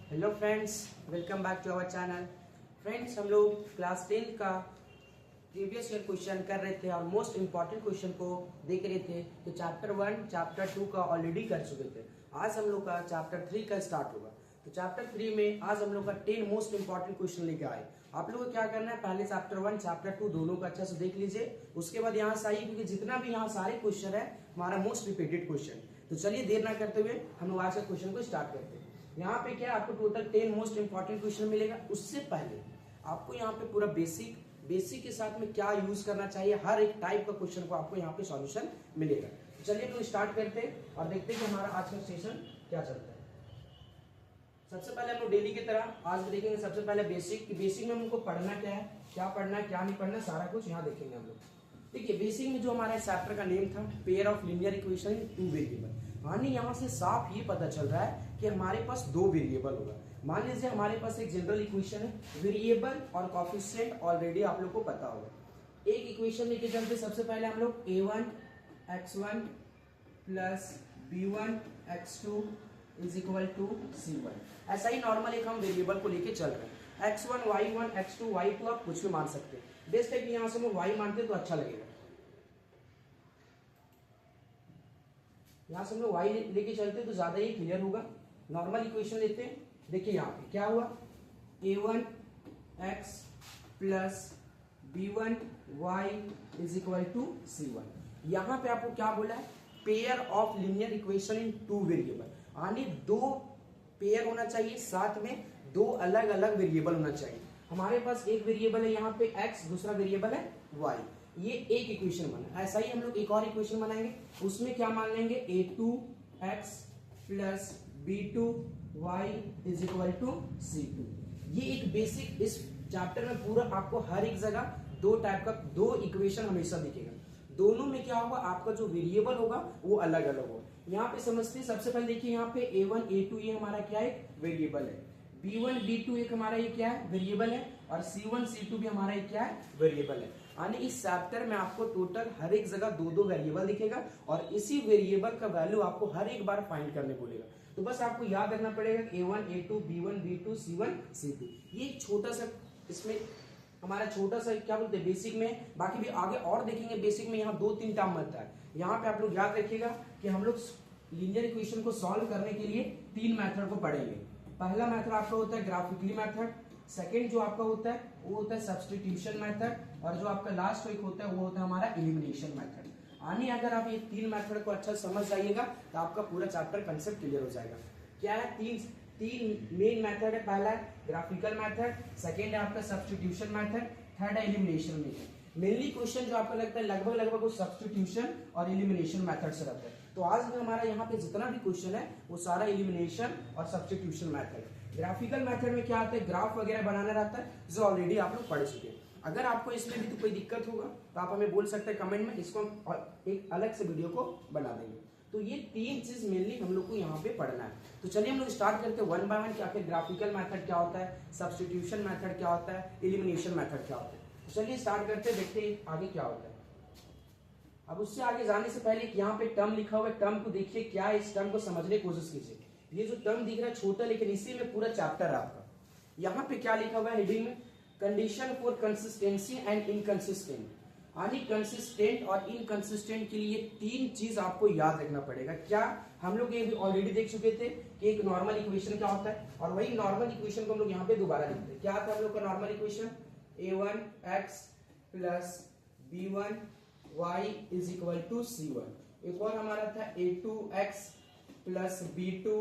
Hello friends, welcome back to our channel. Friends, हम लोग class 10 का प्रीवियस ईयर क्वेश्चन कर रहे थे और मोस्ट इंपॉर्टेंट क्वेश्चन को देख रहे थे। तो चैप्टर 1 चैप्टर 2 का ऑलरेडी कर चुके थे। आज हम लोग का चैप्टर 3 का स्टार्ट होगा। तो चैप्टर 3 में आज हम लोग का 10 मोस्ट इंपॉर्टेंट क्वेश्चन लेके आए। आप लोग को क्या करना है, पहले चैप्टर 1 चैप्टर 2 दोनों का अच्छे से देख लीजिए। उसके बाद यहाँ से आइए, क्योंकि जितना भी यहाँ सारे क्वेश्चन है हमारा मोस्ट रिपीटेड क्वेश्चन। तो चलिए देर ना करते हुए हम लोग आज के क्वेश्चन को स्टार्ट करते हैं। यहाँ पे क्या आपको टोटल 10 मोस्ट इंपॉर्टेंट क्वेश्चन मिलेगा। उससे पहले आपको यहाँ पे पूरा बेसिक के साथ में क्या यूज करना चाहिए, हर एक टाइप का क्वेश्चन को आपको यहाँ पे सॉल्यूशन मिलेगा। तो चलिए हम स्टार्ट करते हैं और देखते हैं कि हमारा आज का सेशन क्या चलता है। सबसे पहले हम लोग डेली की तरह आज देखेंगे सबसे पहले बेसिक में हमको पढ़ना क्या है, क्या पढ़ना है क्या नहीं पढ़ना, सारा कुछ यहाँ देखेंगे हम लोग। देखिए बेसिक में जो हमारा चैप्टर का नेम था, pair of linear equation in two variable. यानी यहाँ से साफ ये पता चल रहा है कि हमारे पास दो वेरिएबल होगा। मान लीजिए हमारे पास एक जनरल इक्वेशन है, वेरिएबल और कोएफिशिएंट ऑलरेडी आप लोग को पता होगा। एक इक्वेशन लेके चलते, सबसे पहले हम लोग a1 x1 plus b1 x2 is equal to c1। ऐसा ही नॉर्मल एक हम वेरिएबल को लेके चल रहे हैं। x1 y1 x2 y2 आप कुछ भी मान सकते हैं। बेस्ट है कि यहां से हम y मानते तो अच्छा लगेगा। यहां से हम लोग y लेके चलते तो ज्यादा ही क्लियर होगा। नॉर्मल इक्वेशन लेते हैं। देखिए यहाँ पे क्या हुआ, a1 x plus b1 y is equal to c1। यहां पे आपको क्या बोला है, pair of linear equation in two variable. यानी दो पेयर होना चाहिए, साथ में दो अलग अलग वेरिएबल होना चाहिए। हमारे पास एक वेरिएबल है यहाँ पे x, दूसरा वेरिएबल है y। ये एक इक्वेशन बना। ऐसा ही हम लोग एक और इक्वेशन बनाएंगे, उसमें क्या मान लेंगे, a2 x plus b2 y is equal to c2। ये एक बेसिक, इस चैप्टर में पूरा आपको हर एक जगह दो टाइप का दो इक्वेशन हमेशा दिखेगा। दोनों में क्या होगा, आपका जो वेरिएबल होगा वो अलग अलग होगा। यहाँ पे समझते हैं, सबसे पहले देखिए यहाँ पे a1 a2 ये हमारा क्या है, वेरिएबल है। b1 b2 एक हमारा ये क्या है, वेरिएबल है। और c1 c2 भी हमारा ये क्या है, वेरिएबल है। यानी इस चैप्टर में आपको टोटल हर एक जगह दो दो वेरिएबल दिखेगा और इसी वेरिएबल का वैल्यू आपको हर एक बार फाइंड करने बोलेगा। तो बस आपको याद रखना पड़ेगा a1 a2 b1 b2 c1 c2। ये एक छोटा सा इसमें हमारा छोटा सा क्या बोलते हैं बेसिक में। बाकी भी आगे और देखेंगे बेसिक में, यहाँ दो तीन टर्म बनता है। यहाँ पे आप लोग याद रखिएगा कि हम लोग लीनियर इक्वेशन को सॉल्व करने के लिए तीन मेथड को पढ़ेंगे। पहला मेथड आपका होता है ग्राफिकली मेथड, सेकंड जो आपका होता है वो होता है सब्स्टिट्यूशन मेथड, और जो आपका लास्ट एक होता है वो होता है हमारा एलिमिनेशन मेथड। यानी अगर आप ये तीन मेथड को अच्छा समझ जाइएगा तो आपका पूरा चैप्टर कंसेप्ट क्लियर हो जाएगा। क्या है, तीन मेन मेथड है। पहला है ग्राफिकल मेथड, सेकंड है आपका सब्स्टिट्यूशन मेथड, थर्ड है एलिमिनेशन मेथड। मेनली क्वेश्चन जो आपको लगता है लगभग वो सब्स्टिट्यूशन और एलिमिनेशन मेथड से रहता है। तो आज में हमारा यहाँ पे जितना भी क्वेश्चन है वो सारा एलिमिनेशन और सब्स्टिट्यूशन मेथड। ग्राफिकल मेथड में क्या आता है, ग्राफ वगैरह बनाना रहता है, जो ऑलरेडी आप लोग पढ़ चुके हैं। अगर आपको इसमें भी तो कोई दिक्कत होगा तो आप हमें बोल सकते हैं कमेंट में, इसको हम एक अलग से वीडियो को बना देंगे। तो ये तीन चीज मेनली हम लोग को यहाँ पे पढ़ना है। तो चलिए हम लोग स्टार्ट करते हैं वन बाय वन कि आखिर ग्राफिकल मेथड क्या होता है, सब्स्टिट्यूशन मेथड क्या होता है, एलिमिनेशन मेथड क्या होता है। तो चलिए स्टार्ट करते हैं, देखते हैं आगे क्या होता है। अब उससे आगे जाने से पहले यहाँ पे टर्म लिखा हुआ है, टर्म को देखिए क्या है, इस टर्म को समझने की कोशिश कीजिए। ये जो टर्म दिख रहा है छोटा, लेकिन इसी में पूरा चैप्टर है आपका। यहाँ पे क्या लिखा हुआ है हेडिंग में, condition for consistency and inconsistent. यानी कंसिस्टेंट और इनकंसिस्टेंट के लिए तीन चीज आपको याद रखना पड़ेगा। क्या, हम लोग ये भी ऑलरेडी देख चुके थे कि एक नॉर्मल इक्वेशन क्या होता है, और वही नॉर्मल इक्वेशन को हम लोग यहाँ पे दोबारा लिखते हैं। क्या था हम लोग का normal equation, a1 x plus b1 y is equal to c1। एक और हमारा था a2 x plus b2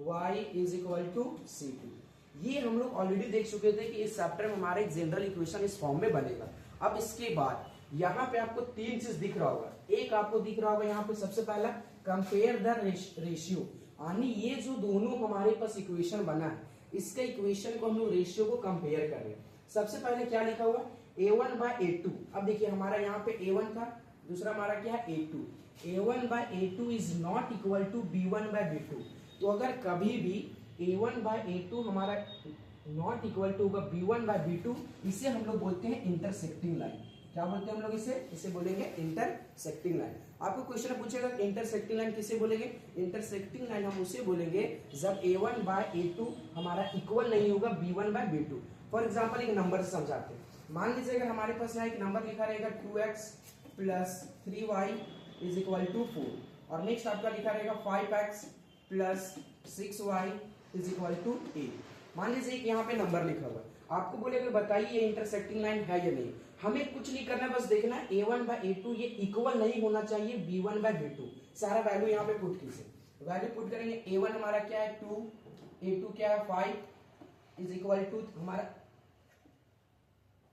y is equal to c2। ये हम लोग ऑलरेडी देख चुके थे कि इस चैप्टर में हमारा एक जनरल इक्वेशन इस फॉर्म में बनेगा। अब इसके बाद यहाँ पे आपको तीन चीज दिख रहा होगा। एक आपको दिख रहा होगा यहाँ पे सबसे पहला कंपेयर द रेशियो। यानी ये जो दोनों हमारे पास इक्वेशन बना है, इसके इक्वेशन को हम लोग रेशियो को कंपेयर कर रहे हैं। सबसे पहले क्या लिखा हुआ, a1 बाय a2। अब देखिए हमारा यहाँ पे a1 था, दूसरा हमारा क्या है a2। a1 by a2 is not equal to b1 by b2। तो अगर कभी भी a1 बाय a2 हमारा नॉट इक्वल टू होगा b1 बाय b2, इसे हम लोग बोलते हैं इंटरसेक्टिंग लाइन। क्या बोलते हैं हम लोग इसे बोलेंगे इंटरसेक्टिंग लाइन। आपको क्वेश्चन पूछेगा इंटरसेक्टिंग लाइन किसे बोलेंगे? इंटरसेक्टिंग लाइन हम उसे बोलेंगे जब a1 बाय a2 हमारा इक्वल नहीं होगा b1 by b2। For example एक नंबर से समझाते हैं। मान लीजिए अगर हमारे पास यहाँ एक नंबर लिखा रहेगा 2x plus 3y is equal to 4 और नेक्स्ट आपका लिखा रहेगा 5x plus 6y is equal to 8। मान लीजिए यहाँ पे नंबर लिखा हुआ है, आपको बोलेगा बताइए ये इंटरसेक्टिंग लाइन है या नहीं। हमें कुछ नहीं करना, बस देखना है a1 बाय a2 ये इक्वल नहीं होना चाहिए b1 बाय b2। सारा वैल्यू यहाँ पे पुट कीजिए। वैल्यू पुट करेंगे a1 हमारा क्या है 2, a2 क्या है 5 इज इक्वल टू हमारा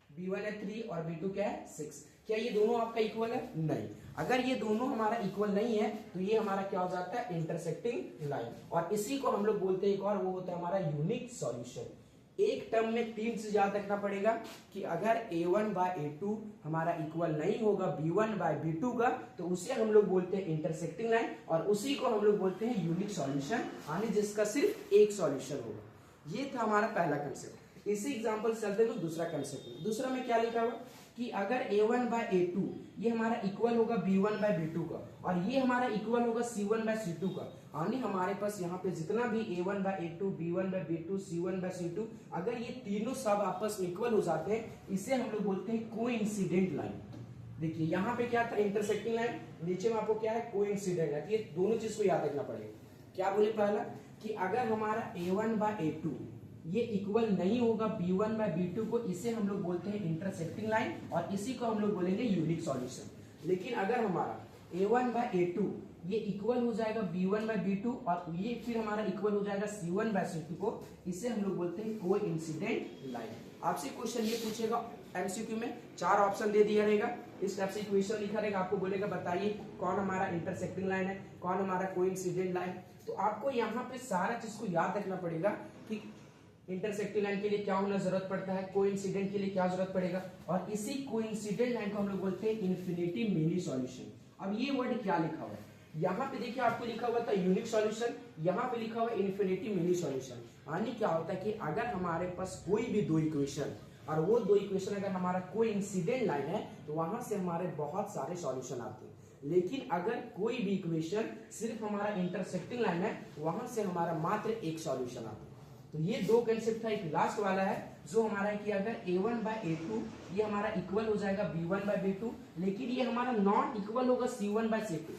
b1 है 3 और b2 क्या है 6। क्या ये दोनों आपका इक्वल है? नहीं। अगर ये दोनों हमारा इक्वल नहीं है तो ये हमारा क्या हो जाता है? Intersecting line. और इसी को हम लोग बोलते हैं एक और, वो होता है हमारा यूनिक सॉल्यूशन। एक टर्म में 3 चीज याद रखना पड़ेगा कि अगर a1 बाय a2 हमारा इक्वल नहीं होगा b1 बाय b2 का तो उसे हम लोग बोलते हैं इंटरसेक्टिंग लाइन और उसी को हम लोग बोलते हैं यूनिक सॉल्यूशन, यानी जिसका सिर्फ एक सॉल्यूशन होगा। ये था हमारा पहला कंसेप्ट। इसी एग्जांपल से चलते हैं दूसरा कंसेप्ट। दूसरा में क्या लिखा हुआ कि अगर a1 बाय a2 ये हमारा इक्वल होगा b1 बाय b2 का और ये हमारा इक्वल होगा c1 बाय c2 का, यानी हमारे पास यहाँ पे जितना भी a1 by a2, b1 by b2, c1 bye c2 अगर ये तीनों सब आपस में इक्वल हो जाते हैं, इसे हम लोग बोलते हैं कोइंसिडेंट लाइन। देखिए यहाँ पे क्या था? इंटरसेक्टिंग लाइन, नीचे में आपको क्या है? Coincident line. ये दोनों चीज को याद रखना पड़ेगा। क्या बोले पहला कि अगर हमारा a1 बाय a2 ये इक्वल नहीं होगा b1 बाय b2 को, इसे हम लोग बोलते हैं इंटरसेक्टिंग लाइन और इसी को हम लोग बोलेंगे यूनिक सॉल्यूशन। लेकिन अगर हमारा a1 बाय a2 ये इक्वल हो जाएगा b1 बाय b2 और ये फिर हमारा इक्वल हो जाएगा c1 बाय c2 को, इसे हम लोग बोलते हैं कोइंसिडेंट लाइन। आपसे क्वेश्चन ये पूछेगा एमसीक्यू में, 4 ऑप्शन दे दिया रहेगा, इस टाइप से क्वेश्चन लिखा रहेगा, आपको बोलेगा बताइए कौन हमारा इंटरसेक्टिंग लाइन है, कौन हमारा कोइंसिडेंट लाइन। तो आपको यहाँ पे सारा चीज को याद रखना पड़ेगा कि इंटरसेक्टिंग लाइन के लिए क्या होना जरूरत पड़ता है, कोइंसिडेंट के लिए क्या जरूरत पड़ेगा, और इसी कोइंसिडेंट लाइन को हम लोग बोलते हैं इन्फिनिटी मिनी सॉल्यूशन। अब ये वर्ड क्या लिखा हुआ है? यहाँ पे देखिए आपको लिखा हुआ था यूनिक सॉल्यूशन, यहाँ पे लिखा हुआ है इन्फिनिटी मिनी सॉल्यूशन। यानी क्या होता है कि अगर हमारे पास कोई भी दो इक्वेशन और वो दो इक्वेशन अगर हमारा कोइंसिडेंट लाइन है तो वहां से हमारे बहुत सारे सॉल्यूशन आते हैं। लेकिन अगर कोई भी इक्वेशन सिर्फ हमारा इंटरसेक्टिंग लाइन है, वहां से हमारा मात्र एक सॉल्यूशन आता है। तो ये दो कंसेप्ट था। एक लास्ट वाला है जो हमारा है कि अगर a1 बाय a2 ये हमारा इक्वल हो जाएगा b1 बाय b2, लेकिन ये हमारा नॉट इक्वल होगा c1 बाय c2।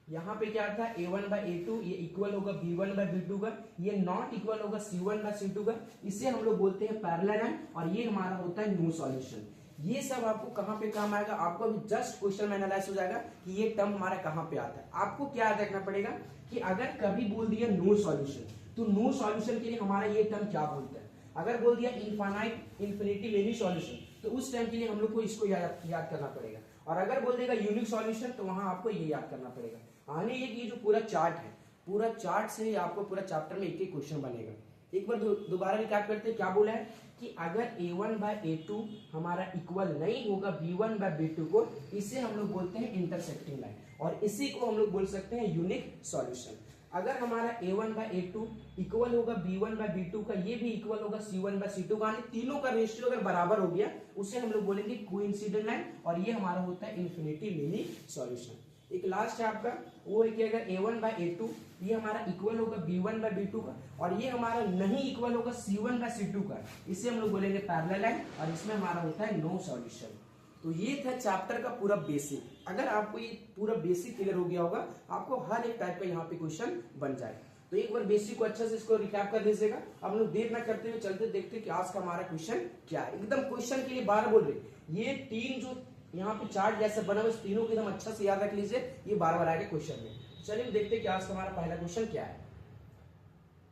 यहाँ पे क्या था? a1 बाय a2 ये इक्वल होगा b1 बाय b2 का, ये नॉट इक्वल होगा c1 बाय c2 का, इसे हम लोग बोलते हैं पैरेलल लाइन और ये हमारा होता है नो सॉल्यूशन। ये सब आपको कहाँ पे काम आएगा? आपको अभी जस्ट क्वेश्चन में एनालाइज हो जाएगा कि ये टर्म हमारा कहाँ पे आता है। आपको क्या याद रखना पड़ेगा कि अगर कभी बोल दिया नो सॉल्यूशन तो नो सॉल्यूशन के लिए हमारा ये टर्म क्या बोलता है। अगर बोल दिया इन्फिनिटी मिनी सॉल्यूशन तो उस टाइम के लिए हम लोग को इसको याद करना पड़ेगा। और अगर बोल देगा यूनिक सॉल्यूशन तो वहां आपको ये याद करना पड़ेगा। आने ये जो पूरा चार्ट है, पूरा चार्ट से आपको पूरा चैप्टर में एक एक क्वेश्चन बनेगा। एक बार दोबारा रिकैप करते हैं। क्या बोला है कि अगर a1 बाय a2 हमारा इक्वल नहीं होगा b1 बाय b2 को, इसे हम लोग बोलते हैं इंटरसेक्टिंग लाइन और इसी को हम लोग बोल सकते हैं यूनिक सॉल्यूशन। अगर हमारा a1 बाय a2 इक्वल होगा b1 बाय b2 का, ये भी इक्वल होगा c1 बाय c2 का, यानी तीनों का रेशियो अगर बराबर हो गया उसे हम लोग बोलेंगे कोइंसिडेंट लाइन और ये हमारा होता है इन्फिनिटी मिनी सॉल्यूशन। एक लास्ट है आपका, वो है कि अगर a1 बाय a2 ये हमारा इक्वल होगा b1 बाय b2 का और ये हमारा नहीं इक्वल होगा c1 बाय c2 का, इसे हम लोग बोलेंगे पैरेलल लाइन और इसमें हमारा होता है नो सॉल्यूशन। तो ये था चैप्टर का पूरा बेसिक। अगर आपको ये पूरा बेसिक क्लियर हो गया होगा, आपको हर एक टाइप का यहाँ पे क्वेश्चन बन जाएगा। तो एक बार बेसिक को अच्छा से इसको रिकैप कर दीजिएगा। अब हम लोग देर ना करते हुए चलते देखते कि आज का हमारा क्वेश्चन क्या है। एकदम क्वेश्चन के लिए बार बोल रहे, ये तीन जो यहाँ पे चार्ट जैसे बना हुआ इस तीनों को एकदम अच्छा से याद रख लीजिए, ये बार बार आएगा क्वेश्चन में। चलिए देखते कि आज का हमारा पहला क्वेश्चन क्या है।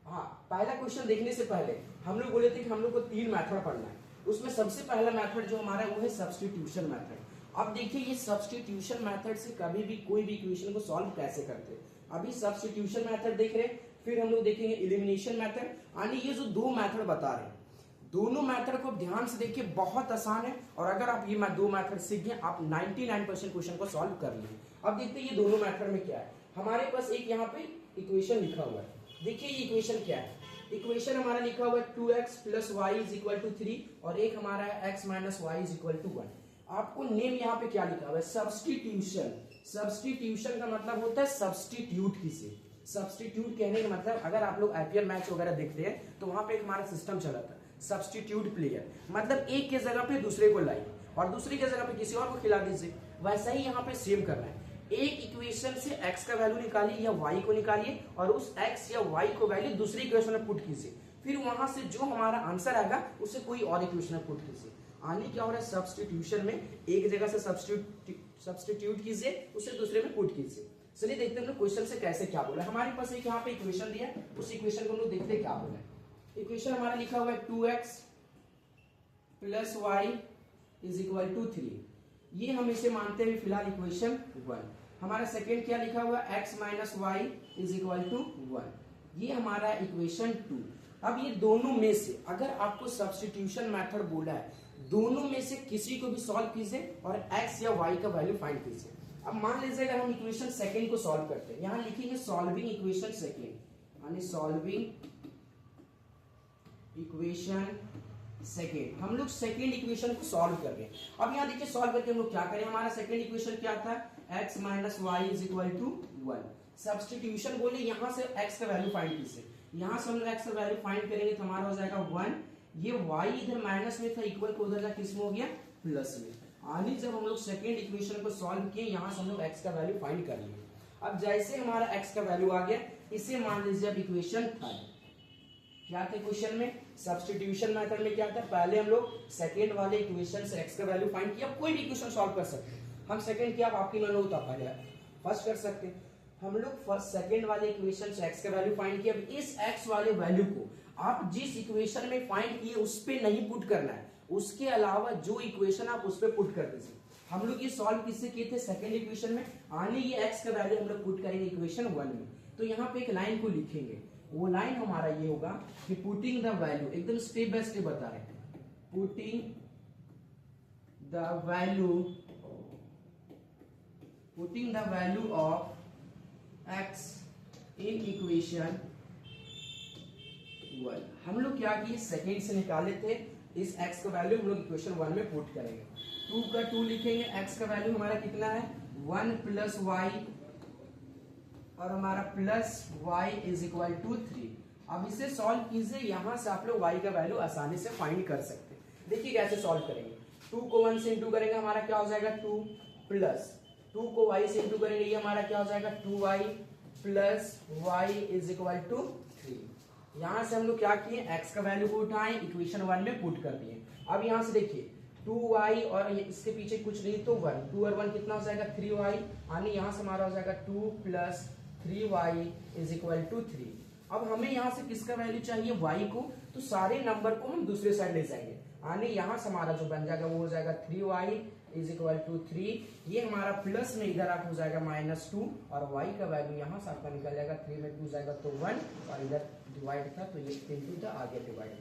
हाँ, पहला क्वेश्चन देखने से पहले हम लोग बोले थे कि हम लोग को 3 मेथड पढ़ना है। उसमें सबसे पहला मेथड जो हमारा है वो है सब्स्टिट्यूशन मेथड। अब देखिए ये सब्स्टिट्यूशन मेथड से कभी भी कोई भी इक्वेशन को सॉल्व कैसे करते हैं। अभी सब्स्टिट्यूशन मेथड देख रहे हैं, फिर हम लोग देखेंगे एलिमिनेशन मेथड। यानी ये जो 2 मेथड बता रहे हैं, दोनों मेथड को ध्यान से देखिए, बहुत आसान है और अगर आप ये 2 मेथड सीख गए आप 99% क्वेश्चन को सॉल्व कर लेंगे। अब देखते हैं ये दोनों मेथड में क्या है। हमारे पास एक यहाँ पे इक्वेशन लिखा हुआ है, देखिए ये इक्वेशन क्या है। इक्वेशन हमारा लिखा हुआ है 2x plus Y is equal to 3 और एक हमारा है x minus Y is equal to 1। आपको नेम यहाँ पे क्या लिखा हुआ है, सब्स्टिट्यूशन। सब्स्टिट्यूशन का मतलब होता है सब्स्टिट्यूट किसे। सब्स्टिट्यूट कहने का मतलब, अगर आप लोग आईपीएल मैच वगैरह देखते हैं तो वहां पे एक हमारा सिस्टम चला था सब्स्टिट्यूट प्लेयर, मतलब एक के जगह पे दूसरे को लाइए और दूसरी के जगह पे किसी और को खिला दीजिए। वैसा ही यहाँ पे सेम करना है, एक इक्वेशन से x का वैल्यू निकालिए या y को निकालिए और उस x या y को वैल्यू दूसरी इक्वेशन में पुट कीजिए, फिर वहां से जो हमारा आंसर आएगा उसे कोई और इक्वेशन में पुट कीजिए। आने क्या हो रहा है, सब्स्टिट्यूशन में एक जगह से सब्स्टिट्यूट कीजिए, उसे दूसरे में पुट कीजिए। चलिए देखते हैं क्वेश्चन से कैसे क्या बोला। हमारे पास एक यहाँ पे इक्वेशन दिया है, उस इक्वेशन को हम लोग देखते हैं क्या बोला है। इक्वेशन हमारा लिखा हुआ है 2x plus Y is equal to 3। ये हम इसे मानते हैं फिलहाल इक्वेशन 1। हमारा सेकेंड क्या लिखा हुआ है, x minus Y is equal to 1। ये हमारा इक्वेशन 2। अब ये दोनों में से अगर आपको सब्स्टिट्यूशन मेथड बोला है, दोनों में से किसी को भी सॉल्व कीजिए और x या y का वैल्यू फाइंड कीजिए। अब मान लीजिए अगर हम इक्वेशन सेकेंड को सॉल्व करते हैं, यहां लिखेंगे सॉल्विंग इक्वेशन सेकेंड, यानी सॉल्विंग इक्वेशन सेकेंड। हम लोग सेकेंड इक्वेशन को सॉल्व कर रहे हैं। अब यहाँ देखिए सॉल्व करके हम लोग क्या करें, हमारा सेकेंड इक्वेशन क्या था, x minus Y is equal to 1। Substitution बोले यहाँ से x का वैल्यू फाइंड कीजिए, यहाँ से हम लोग x का वैल्यू फाइंड करेंगे तो हमारा हो जाएगा 1। ये y इधर माइनस में था, इक्वल को उधर किस में हो गया, प्लस में। आगे जब हम लोग सेकेंड इक्वेशन को सॉल्व किए, यहाँ से हम लोग x का वैल्यू फाइंड कर लिए। अब जैसे हमारा x का वैल्यू आ गया, इसे मान लीजिए अब इक्वेशन थर्ड। क्या था क्वेश्चन में, सब्स्टिट्यूशन मेथड में क्या था, पहले हम लोग सेकेंड वाले इक्वेशन से x का वैल्यू फाइंड किया। कोई भी इक्वेशन सॉल्व कर सकते हैं, हम सेकेंड किया, आपकी मन होता पहले फर्स्ट कर सकते हैं। हम लोग फर्स्ट सेकेंड वाले इक्वेशन से x का वैल्यू फाइंड किया। अब इस x वाले वैल्यू को आप जिस इक्वेशन में फाइंड किए उस पे नहीं पुट करना है, उसके अलावा जो इक्वेशन आप उस पे पुट कर दीजिए। हम लोग ये सॉल्व किससे किए थे, सेकेंड इक्वेशन में। आने ये x का वैल्यू हम लोग पुट करेंगे इक्वेशन 1 में। तो यहाँ पे एक लाइन को लिखेंगे, वो लाइन हमारा ये होगा कि पुटिंग द वैल्यू, एकदम स्टेप बाय स्टेप बता रहे हैं, putting the value of x in equation 1। हम लोग क्या किए, सेकेंड से निकाले थे, इस x का वैल्यू हम लोग इक्वेशन 1 में पुट करेंगे। 2 का 2 लिखेंगे, x का वैल्यू हमारा कितना है 1 प्लस वाई और हमारा plus y is equal to 3। अब इसे सॉल्व कीजिए, यहां से आप लोग y का वैल्यू आसानी से फाइंड कर सकते हैं। देखिए कैसे सॉल्व करेंगे, 2 को 1 से इंटू करेंगे, हमारा क्या हो जाएगा 2 प्लस 2 को y से इंटू करेंगे, ये हमारा क्या हो जाएगा 2y plus y is equal to 3। यहां से हम लोग क्या किए, x का वैल्यू को उठाए, इक्वेशन 1 में पुट कर दिए। अब यहां से देखिए 2y और इसके पीछे कुछ नहीं तो 1, 2 और 1 कितना हो जाएगा 3y। यानी यहां से हमारा हो जाएगा 2 plus 3y is equal to 3। अब हमें यहाँ से किसका वैल्यू चाहिए, y को, तो सारे नंबर को हम दूसरे साइड ले जाएंगे। यानी यहाँ से हमारा जो बन जाएगा वो हो जाएगा 3y इज इक्वल टू 3। ये हमारा प्लस में इधर आप हो जाएगा -2 और y का वैल्यू यहाँ से आपका निकल जाएगा, 3 में 2 जाएगा तो 1 और इधर डिवाइड था तो ये 3 था, आगे डिवाइड।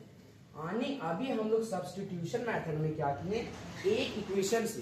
आने अभी हम लोग सब्स्टिट्यूशन मेथड में क्या किए, एक इक्वेशन से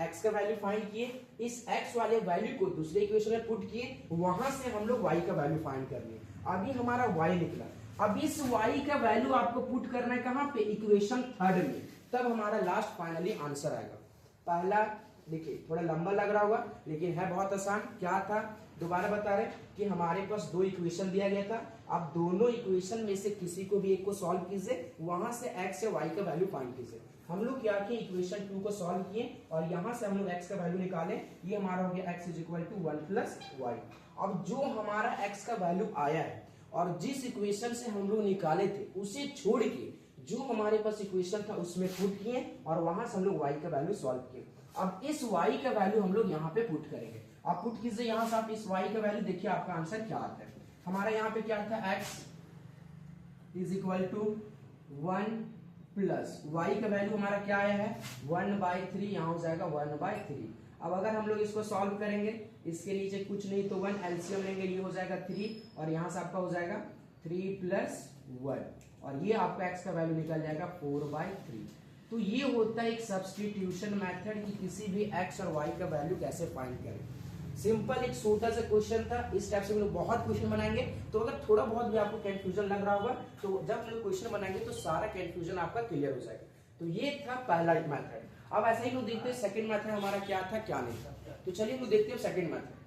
x का वैल्यू फाइंड किए, इस x वाले वैल्यू को दूसरे इक्वेशन में पुट किए, वहां से हम लोग y का वैल्यू फाइंड कर लिए। अभी हमारा y निकला, अब इस y का वैल्यू आपको पुट करना है कहां पे, इक्वेशन थर्ड में, तब हमारा लास्ट फाइनली आंसर आएगा। पहला देखिए थोड़ा लंबा लग रहा होगा लेकिन है बहुत आसान। क्या था, दोबारा बता रहे कि हमारे पास 2 इक्वेशन दिया गया था, आप दोनों इक्वेशन में से किसी को भी एक को सॉल्व कीजिए, वहां से x या y का वैल्यू फाइंड कीजिए। हम लोग क्या किए, इक्वेशन 2 को सॉल्व किए और यहां से हम लोग x का वैल्यू निकाले, ये हमारा हो गया x is equal to 1 plus Y. अब जो हमारा x का वैल्यू आया है और जिस इक्वेशन से हम लोग निकाले थे उसे छोड़ के जो हमारे पास इक्वेशन था उसमें पुट किए और वहां से हम लोग y का वैल्यू सॉल्व किए। अब इस y का वैल्यू हम लोग यहाँ पे पुट करेंगे। आप पुट कीजिए यहाँ से, आप इस y का वैल्यू देखिए आपका आंसर क्या आता है। हमारा यहाँ पे क्या था, x is equal to 1 plus y का वैल्यू हमारा क्या आया है 1/3, यहाँ हो जाएगा 1/3। अब अगर हम लोग इसको सॉल्व करेंगे, इसके नीचे कुछ नहीं तो 1, एलसीएम लेंगे, ये हो जाएगा 3 और यहाँ से आपका हो जाएगा 3 प्लस 1 और ये आपका x का वैल्यू निकल जाएगा 4/3। तो ये होता है एक सब्स्टिट्यूशन मेथड कि किसी भी x और y का वैल्यू कैसे फाइंड करें। सिंपल एक छोटा सा क्वेश्चन था, इस टाइप से हम लोग बहुत क्वेश्चन बनाएंगे। तो अगर थोड़ा बहुत भी आपको कंफ्यूजन लग रहा होगा तो जब हम लोग क्वेश्चन बनाएंगे तो सारा कंफ्यूजन आपका क्लियर हो जाएगा। तो ये था पहला मेथड। अब ऐसा ही लोग देखते हैं सेकंड मेथड हमारा क्या था क्या नहीं था। तो चलिए लोग देखते हैं सेकंड मेथड।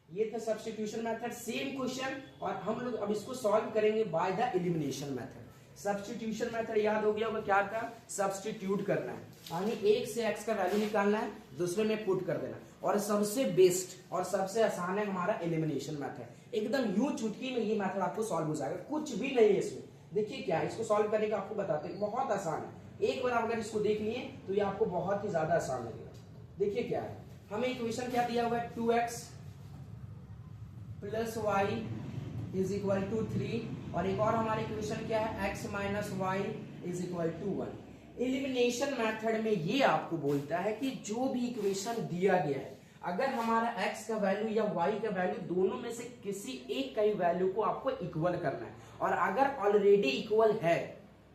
ये था सब्स्टिट्यूशन मेथड, सेम क्वेश्चन, और हम लोग अब इसको सॉल्व करेंगे by the elimination method. Substitution method याद हो गया होगा, क्या था, सब्स्टिट्यूट करना है, यानी एक से x का वैल्यू निकालना है, दूसरे में पुट कर देना। और सबसे बेस्ट और सबसे आसान है हमारा एलिमिनेशन मेथड। एकदम यूं चुटकी में ये मेथड आपको सॉल्व हो जाएगा, कुछ भी नहीं है इसमें। देखिए क्या है, इसको सॉल्व करने का आपको बताते हैं, बहुत आसान है। एक बार अगर इसको देख लिए तो ये आपको बहुत ही ज्यादा आसान लगेगा। देखिए क्या है, हमें इक्वेशन क्या दिया हुआ है, 2x plus Y is equal to 3, और एक और हमारे इक्वेशन क्या है, x minus Y is equal to 1। Elimination method में ये आपको बोलता है कि जो भी इक्वेशन दिया गया है, अगर हमारा x का वैल्यू या y का वैल्यू दोनों में से किसी एक का ही वैल्यू को आपको इक्वल करना है, और अगर ऑलरेडी इक्वल है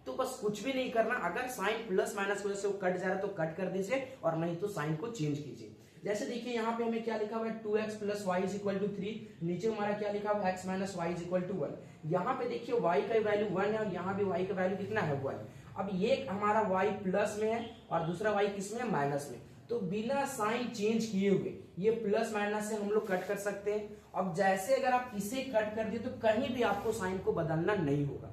तो बस कुछ भी नहीं करना। अगर साइन प्लस माइनस की वजह से वो कट जा रहा है तो कट कर दीजिए, और नहीं तो साइन को चेंज कीजिए। जैसे देखिए यहाँ पे हमें क्या लिखा हुआ है, 2x plus Y is equal to 3, नीचे हमारा क्या लिखा हुआ है, x minus Y is equal to 1। यहाँ पे देखिए y का वैल्यू 1 है, और यहाँ भी y का वैल्यू कितना है, 1। अब ये हमारा y प्लस में है और दूसरा y किस में है, माइनस में। तो बिना साइन चेंज किए हुए ये प्लस माइनस से हम लोग कट कर सकते हैं। अब जैसे अगर आप इसे कट कर दिए तो कहीं भी आपको साइन को बदलना नहीं होगा।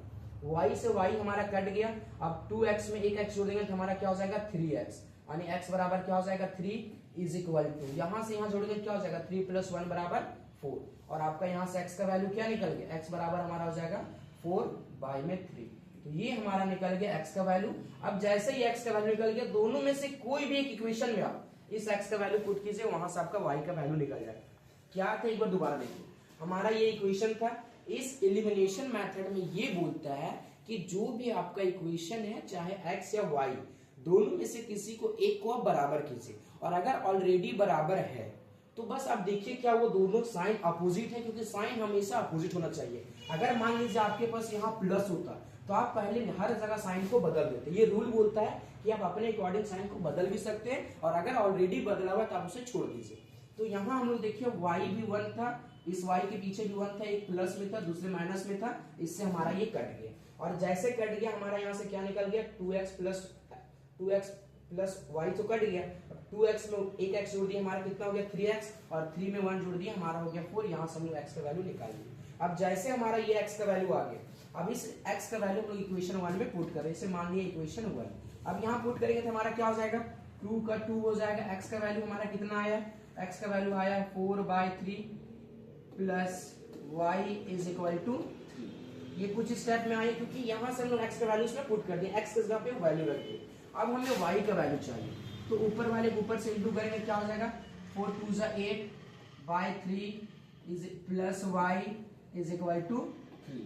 y से y हमारा कट गया, अब 2x में एक x जोड़ देंगे तो हमारा क्या हो जाएगा, 3x, यानी x बराबर क्या हो जाएगा, 3 इज इक्वल टू, यहां से यहां जोड़ेंगे क्या हो जाएगा, 3 प्लस 1 बराबर 4, और आपका यहां से x का वैल्यू क्या निकल गया, x बराबर हमारा हो जाएगा 4 में 3। तो ये हमारा निकल गया x का वैल्यू। अब जैसे ही x का वैल्यू निकल गया, दोनों में से कोई भी एक इक्वेशन में आप इस x का वैल्यू पुट कीजिए, वहां से आपका y का वैल्यू निकल जाएगा। क्या था, एक बार दोबारा देखिए, हमारा ये इक्वेशन था। इस एलिमिनेशन मेथड में ये बोलता है कि जो भी आपका इक्वेशन है, चाहे x या y, दोनों में से किसी को एक को आप बराबर कीजिए, और अगर ऑलरेडी बराबर है तो बस आप देखिए क्या वो दोनों साइन अपोजिट है, क्योंकि साइन हमेशा अपोजिट होना चाहिए। अगर मान लीजिए आपके पास यहाँ प्लस होता तो आप पहले हर जगह साइन को बदल देते। ये रूल बोलता है कि आप अपने अकॉर्डिंग साइन को बदल भी सकते हैं, और अगर ऑलरेडी बदला हुआ तो आप उसे छोड़ दीजिए। तो यहाँ हम लोग देखिए y भी 1 था, इस y के पीछे भी 1 था, एक प्लस में था दूसरे माइनस में था, इससे हमारा ये कट गया। और जैसे कट गया हमारा यहाँ से क्या निकल गया, 2x प्लस वाई तो कट गया, 2x में एक x जोड़ दिया हमारा कितना हो गया, 3x, और 3 में 1 जोड़ दिया हमारा हो गया 4। यहाँ से हम लोग x का वैल्यू निकाल दिया। अब जैसे हमारा ये x का वैल्यू आ गया, अब इस x का वैल्यू हम लोग इक्वेशन 1 में पुट करें, इसे मान लिया इक्वेशन 1। अब यहाँ पुट करेंगे तो हमारा क्या हो जाएगा, 2 का 2 हो जाएगा। x का वैल्यू हमारा कितना आया, x का वैल्यू आया 4/3 plus y is equal to 3। ये कुछ स्टेप में आए क्योंकि यहाँ से हम लोग x का वैल्यू इसमें पुट कर दिया, x के जगह पे वैल्यू रख दिए। अब हमें y का वैल्यू चाहिए, तो ऊपर वाले ऊपर से इंटू करेंगे, क्या हो जाएगा, 4 2 8/3 is plus y is equal to 3।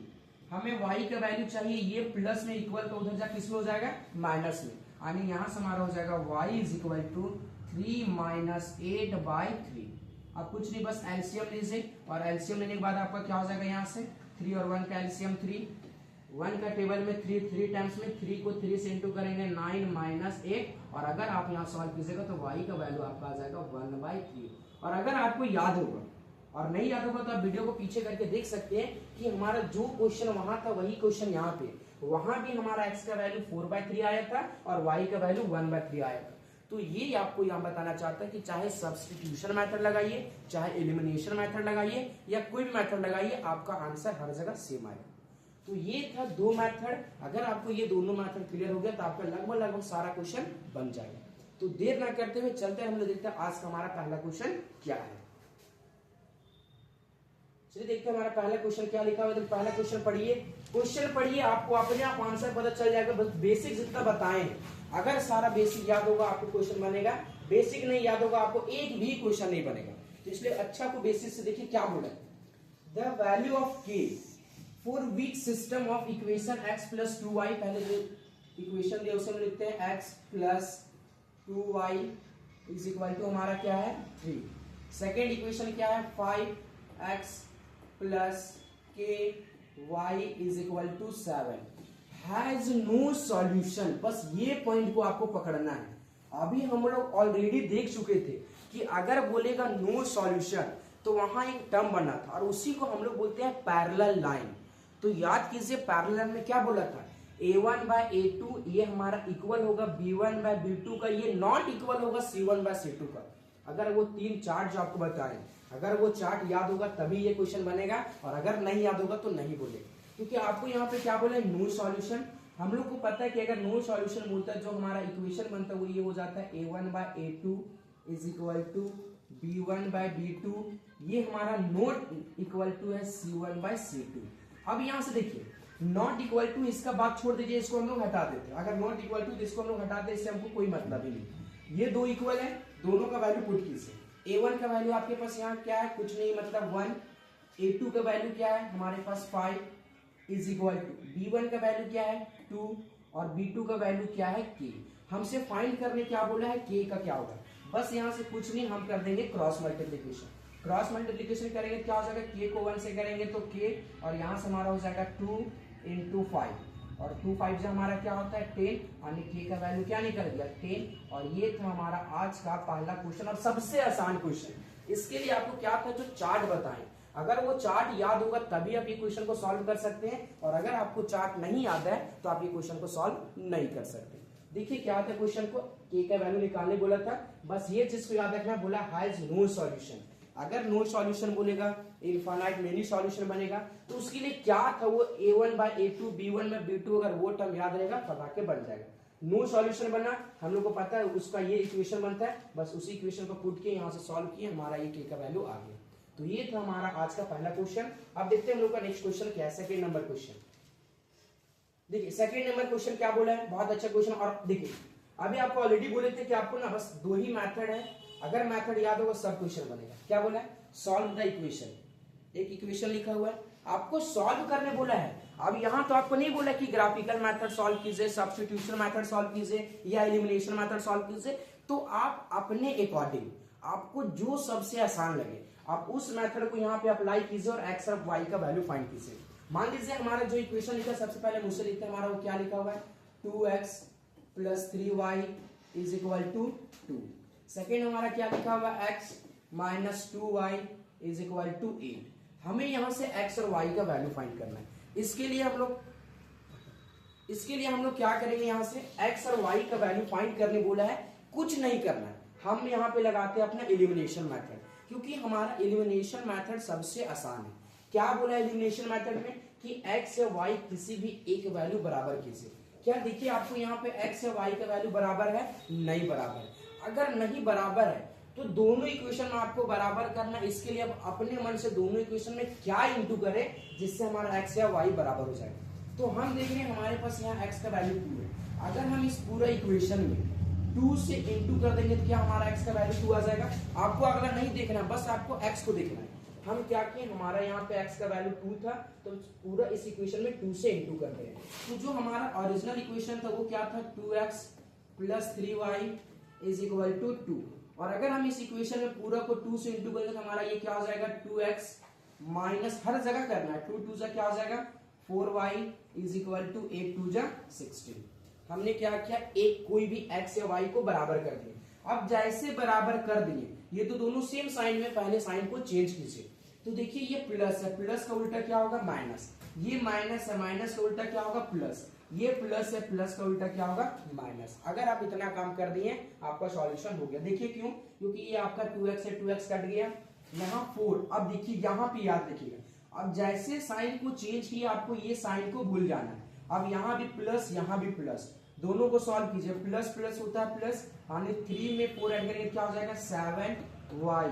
हमें y का वैल्यू चाहिए, ये प्लस में इक्वल तो उधर जा किस में हो जाएगा, माइनस में, यानी यहाँ से हमारा हो जाएगा y is equal to 3 minus 8/3। अब कुछ नहीं, बस एलसीएम लीजिए, और एलसीएम लेने के बाद आपका क्या हो जाएगा, यहाँ से 3 और 1 का एलसीएम 3, 1 का टेबल में 3 टाइम्स में 3 को 3 से इंटू करेंगे 9 माइनस 8, और अगर आप यहाँ सॉल्व कीजिएगा तो y का वैल्यू आपका आ जाएगा 1/3। और अगर आपको याद होगा और नहीं याद होगा तो आप वीडियो को पीछे करके देख सकते हैं कि हमारा जो क्वेश्चन वहां था वही क्वेश्चन यहाँ पे, वहां भी हमारा x का वैल्यू 4/3 आया था और y का वैल्यू 1/3 आया था। तो ये आपको यहाँ बताना चाहता है कि चाहे सब्स्टिट्यूशन मेथड लगाइए, चाहे एलिमिनेशन मेथड लगाइए, या कोई भी मेथड लगाइए, आपका आंसर हर जगह सेम आएगा। तो ये था 2 मेथड। अगर आपको ये दोनों मेथड क्लियर हो गया तो आपका लगभग सारा क्वेश्चन बन जाएगा। तो देर ना करते हुए चलते हैं, हम लोग देखते हैं आज का हमारा पहला क्वेश्चन क्या है। चलिए देखते हैं हमारा पहला क्वेश्चन क्या लिखा हुआ है। तो पहला क्वेश्चन पढ़िए, आपको अपने आप आंसर पता चल जाएगा। बस बेसिक जितना बताएं, अगर सारा बेसिक याद होगा आपको क्वेश्चन बनेगा, बेसिक नहीं याद होगा आपको एक भी क्वेश्चन नहीं बनेगा। तो इसलिए अच्छा को बेसिक से देखिए क्या बोला है, the value of k for which system of equation x plus 2y। पहले जो इक्वेशन दिया उसे हम लिखते हैं x plus 2y is equal to हमारा क्या है 3। सेकेंड इक्वेशन क्या है 5x plus ky is equal to 7 has no solution. बस ये पॉइंट को आपको पकड़ना है। अभी हम लोग ऑलरेडी देख चुके थे कि अगर बोलेगा नो सॉल्यूशन तो वहां एक टर्म बना था और उसी को हम लोग बोलते हैं पैरेलल लाइन। तो याद कीजिए पैरेलल में क्या बोला था, a1 बाय a2 ये हमारा इक्वल होगा b1 बाय b2 का, ये नॉट इक्वल होगा c1 बाय c2 का। अगर वो 3 चार्ट जो आपको बताए, अगर वो चार्ट याद होगा तभी ये क्वेश्चन बनेगा, और अगर नहीं याद होगा तो नहीं बोलेगा, क्योंकि आपको यहाँ पे क्या बोले, नो सॉल्यूशन। हम लोग को पता है कि अगर नो सॉल्यूशन बोलता है जो हमारा इक्वेशन बनता है वो ये हो जाता है a1 by a2 is equal to b1 by b2, ये हमारा नॉट इक्वल टू है c1 बाय c2। अब यहां से देखिए नॉट इक्वल टू, इसका बात छोड़ दीजिए, इसको हम लोग हटा देते हैं। अगर नॉट इक्वल टू तो इसको हम लोग हटा दें, इससे हमको कोई मतलब ही नहीं। ये दो इक्वल है, दोनों का वैल्यू पुट कीजिए। a1 का वैल्यू आपके पास यहाँ क्या है, कुछ नहीं मतलब 1। a2 का वैल्यू क्या है हमारे पास 5 इज इक्वल टू b1 का वैल्यू क्या है 2 और b2 का वैल्यू क्या है k। हमसे फाइंड करने क्या बोला है, k का क्या होगा। बस यहाँ से कुछ नहीं, हम कर देंगे क्रॉस मल्टीप्लीकेशन। क्रॉस मल्टीप्लीकेशन करेंगे क्या हो जाएगा, k को 1 से करेंगे तो k, और यहाँ से हमारा हो जाएगा 2 इंटू 5, और 2 5 से हमारा क्या होता है 10, यानी k का वैल्यू क्या निकल गया 10। और ये था हमारा आज का पहला क्वेश्चन और सबसे आसान क्वेश्चन। इसके लिए आपको क्या था, जो चार्ट बताएं, अगर वो चार्ट याद होगा तभी आप ये क्वेश्चन को सॉल्व कर सकते हैं, और अगर आपको चार्ट नहीं याद है तो आप ये क्वेश्चन को सॉल्व नहीं कर सकते। देखिए क्या था क्वेश्चन को, k का वैल्यू निकालने बोला था, बस ये चीज को याद रखना, बोला हैज नो सॉल्यूशन। अगर नो सॉल्यूशन बोलेगा, इनफाइनाइट मेनी सॉल्यूशन बनेगा, तो उसके लिए क्या था वो a1 बाय a2 b1 में b2, अगर वो टर्म याद रहेगा फटाके बन जाएगा। नो सॉल्यूशन बना, हम लोग को पता है उसका ये इक्वेशन बनता है, बस उसी इक्वेशन को पुट के यहाँ से सॉल्व किए, हमारा ये k का वैल्यू आ गया। तो ये था हमारा आज का पहला क्वेश्चन। अब देखते हैं हम लोग का नेक्स्ट क्वेश्चन क्या है, सेकंड नंबर क्वेश्चन। देखिए सेकंड नंबर क्वेश्चन क्या बोला है, बहुत अच्छा क्वेश्चन। और देखिए अभी आपको ऑलरेडी बोले थे कि आपको ना बस दो ही मेथड है, अगर मेथड याद होगा सब क्वेश्चन बनेगा। क्या बोला है, सॉल्व द इक्वेशन। एक इक्वेशन लिखा हुआ है, आपको सॉल्व करने बोला है। अब यहाँ तो आपको नहीं बोला कि ग्राफिकल मेथड सॉल्व कीजिए, सब्स्टिट्यूशन मेथड सॉल्व कीजिए या एलिमिनेशन मेथड सॉल्व कीजिए, तो आप अपने अकॉर्डिंग आपको जो सबसे आसान लगे आप उस मेथड को यहाँ पे अप्लाई कीजिए और एक्स और वाई का वैल्यू फाइंड कीजिए। मान लीजिए हमारा जो इक्वेशन लिखा सबसे पहले मुझसे लिखते हैं, हमारा वो क्या लिखा हुआ है 2x plus 3y is equal to 2। Second हमारा क्या लिखा हुआ है x minus 2y is equal to 8। हमें यहां से x और y का वैल्यू फाइंड करना है। इसके लिए हम लोग क्या करेंगे, यहां से x और y का वैल्यू फाइंड करने बोला है, कुछ नहीं करना है। हम यहाँ पे लगाते हैं अपना एलिमिनेशन मेथड, क्योंकि हमारा एलिमिनेशन मेथड सबसे आसान है। क्या बोला एलिमिनेशन मेथड में कि x या y किसी भी एक वैल्यू बराबर कीजिए। क्या देखिए आपको यहाँ पे x या y का वैल्यू बराबर है, नहीं बराबर है। अगर नहीं बराबर है तो दोनों इक्वेशन में आपको बराबर करना। इसके लिए अब अपने मन से दोनों इक्वेशन में क्या इंटू करें जिससे हमारा x या y बराबर हो जाए। तो हम देख रहे हैं हमारे पास यहाँ x का वैल्यू 2 है। अगर हम इस पूरा इक्वेशन में 2 से इंटू कर देंगे तो क्या हमारा x का वैल्यू 2 आ जाएगा। आपको अगला नहीं देखना, बस आपको x को देखना है। हम क्या किए, हमारा यहाँ पे x का वैल्यू 2 था, तो पूरा इस इक्वेशन में 2 से इंटू कर रहे हैं। तो जो हमारा ओरिजिनल इक्वेशन था वो क्या था 2x plus 3y is equal to 2। और अगर हम इस इक्वेशन में पूरा को 2 से इंटू करेंगे तो हमारा ये क्या हो जाएगा 2x माइनस, हर जगह करना है, 2 2 जा क्या हो जाएगा 4y इज इक्वल टू 8 2 जा 16। हमने क्या किया, एक कोई भी x या y को बराबर कर दिया। अब जैसे बराबर कर दिए, ये तो दोनों सेम साइन में, पहले साइन को चेंज कीजिए। तो देखिए ये प्लस है, प्लस का उल्टा क्या होगा माइनस, ये माइनस है, माइनस का उल्टा क्या होगा प्लस, ये प्लस है, प्लस का उल्टा क्या होगा माइनस। अगर आप इतना काम कर दिए आपका सॉल्यूशन हो गया। देखिए क्यों, क्योंकि ये आपका 2x से 2x कट गया, यहाँ 4। अब देखिए यहाँ पे याद रखिएगा, अब जैसे साइन को चेंज किया आपको ये साइन को भूल जाना है। अब यहाँ भी प्लस, यहाँ भी प्लस, दोनों को सॉल्व कीजिए। प्लस प्लस होता है प्लस, यानी 3 में 4 ऐड करेंगे क्या हो जाएगा 7y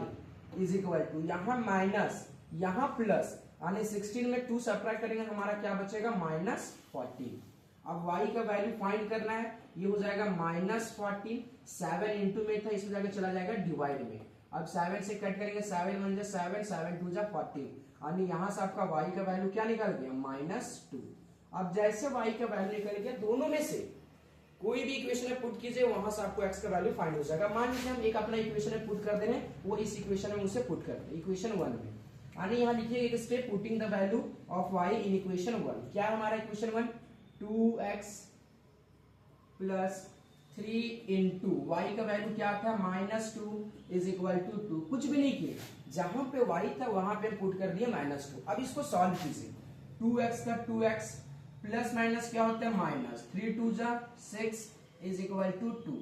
इज इक्वल टू, यहाँ माइनस, यहाँ प्लस, यानी 16 में 2 सब्ट्रैक्ट करेंगे हमारा क्या बचेगा माइनस 14। अब y का वैल्यू फाइंड करना है, ये हो जाएगा माइनस 14। 7 इंटू में था, इसमें जाकर चला जाएगा डिवाइड में। अब 7 से कट करेंगे, 7 1 जा 7, 7 2 जा 14, यानी यहाँ से आपका y का वैल्यू क्या निकल गया -2। अब जैसे y का वैल्यू निकल गया, दोनों में से कोई भी इक्वेशन में पुट कीजिए, वहां से आपको x का वैल्यू फाइंड हो जाएगा। मान लीजिए हम एक अपना इक्वेशन में पुट कर दे रहे हैं, वो इस इक्वेशन में उसे पुट करते हैं इक्वेशन 1 में, यानी यहाँ लिखिए एक step putting the value of y in equation 1। क्या है हमारा equation 1, 2x plus 3 into y का वैल्यू क्या था -2 इज इक्वल टू 2। कुछ भी नहीं किए, जहां पे y था वहां पे पुट कर दिए -2। अब इसको सॉल्व कीजिए, 2x का 2x प्लस माइनस क्या होता है माइनस, 3 2 जा 6 इज इक्वल टू 2।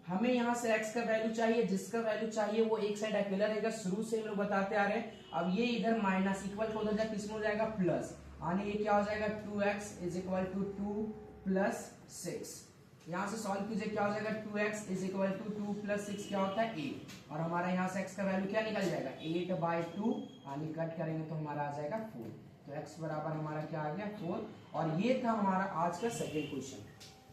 हमें यहाँ से x का वैल्यू चाहिए, जिसका वैल्यू चाहिए वो एक साइड अकेला रहेगा, शुरू से हम लोग बताते आ रहे हैं। अब ये इधर माइनस इक्वल को उधर किस में हो जाएगा प्लस, यानी ये क्या हो जाएगा 2x is equal to 2 plus 6। यहाँ से सॉल्व कीजिए, क्या हो जाएगा 2x is equal to 2 plus 6 क्या होता है 8, और हमारा यहाँ से x का वैल्यू क्या निकल जाएगा 8/2, यानी कट करेंगे तो हमारा आ जाएगा 4। तो x बराबर हमारा क्या आ गया 4। और ये था हमारा आज का सेकेंड क्वेश्चन।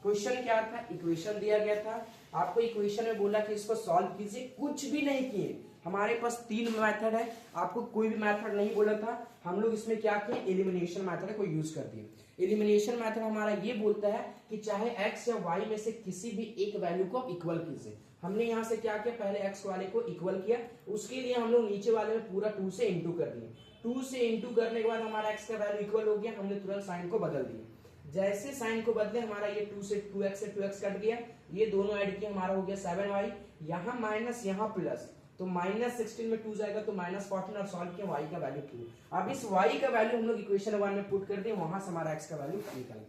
क्वेश्चन क्या था, इक्वेशन दिया गया था, आपको इक्वेशन में बोला कि इसको सॉल्व कीजिए, कुछ भी नहीं किए। हमारे पास 3 मेथड है, आपको कोई भी मेथड नहीं बोला था, हम लोग इसमें क्या किए एलिमिनेशन मेथड को यूज कर दिए। एलिमिनेशन मेथड हमारा ये बोलता है कि चाहे x या y में से किसी भी एक वैल्यू को इक्वल कीजिए। हमने यहाँ से क्या किया, पहले x वाले को इक्वल किया, उसके लिए हम लोग नीचे वाले में पूरा 2 से इंटू कर दिए। 2 से इंटू करने के बाद हमारा x का वैल्यू इक्वल हो गया, हमने तुरंत साइन को बदल दिया। जैसे साइन को बदले हमारा ये 2 से 2x कट गया, ये दोनों ऐड किया हमारा हो गया 7y, यहाँ माइनस यहाँ प्लस, तो -16 में 2 जाएगा तो -14, और सॉल्व किया y का वैल्यू 2। अब इस y का वैल्यू हम लोग इक्वेशन 1 में पुट कर दिए, वहां से हमारा x का वैल्यू निकल।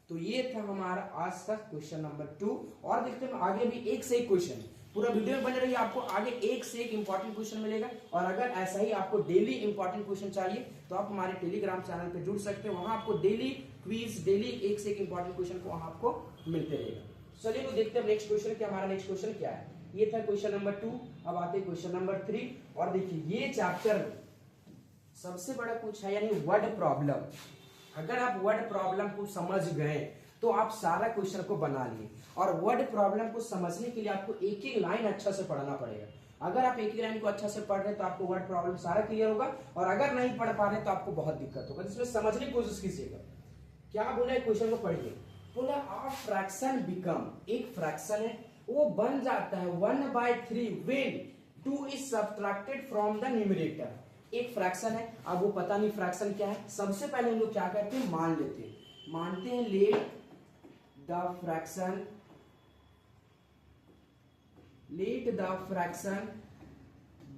तो ये था हमारा आज का क्वेश्चन नंबर 2। और देखते हैं आगे भी एक से एक क्वेश्चन, पूरा वीडियो में बने रहिए, आपको आगे एक से एक इंपॉर्टेंट क्वेश्चन मिलेगा। और अगर ऐसा ही आपको डेली इंपॉर्टेंट क्वेश्चन चाहिए तो आप हमारे टेलीग्राम चैनल पे जुड़ सकते हैं, वहां आपको डेली क्विज, डेली एक से एक इंपॉर्टेंट क्वेश्चन को वहां आपको मिलते रहेगा। चलिए तो देखते हैं नेक्स्ट क्वेश्चन क्या, हमारा नेक्स्ट क्वेश्चन क्या है। ये था क्वेश्चन नंबर 2। अब आते हैं क्वेश्चन नंबर 3। और देखिए ये चैप्टर में सबसे बड़ा कुछ है, यानी वर्ड प्रॉब्लम। अगर आप वर्ड प्रॉब्लम को समझ गए तो आप सारा क्वेश्चन को बना लिए। और वर्ड प्रॉब्लम को समझने के लिए आपको एक एक लाइन अच्छा से पढ़ना पड़ेगा। अगर आप एक एक लाइन को अच्छा से पढ़ रहे तो आपको वर्ड प्रॉब्लम सारा क्लियर होगा, और अगर नहीं पढ़ पा रहे तो आपको बहुत दिक्कत होगा। जिसमें समझने की कोशिश कीजिएगा। क्या बोला है क्वेश्चन को पढ़िए, बोला अ फ्रैक्शन बिकम, एक फ्रैक्शन है वो बन जाता है 1/3 when 2 is subtracted from the numerator. एक फ्रैक्शन है, अब वो पता नहीं फ्रैक्शन क्या है। सबसे पहले हम लोग क्या करते हैं, मान लेते हैं, मानते हैं let the fraction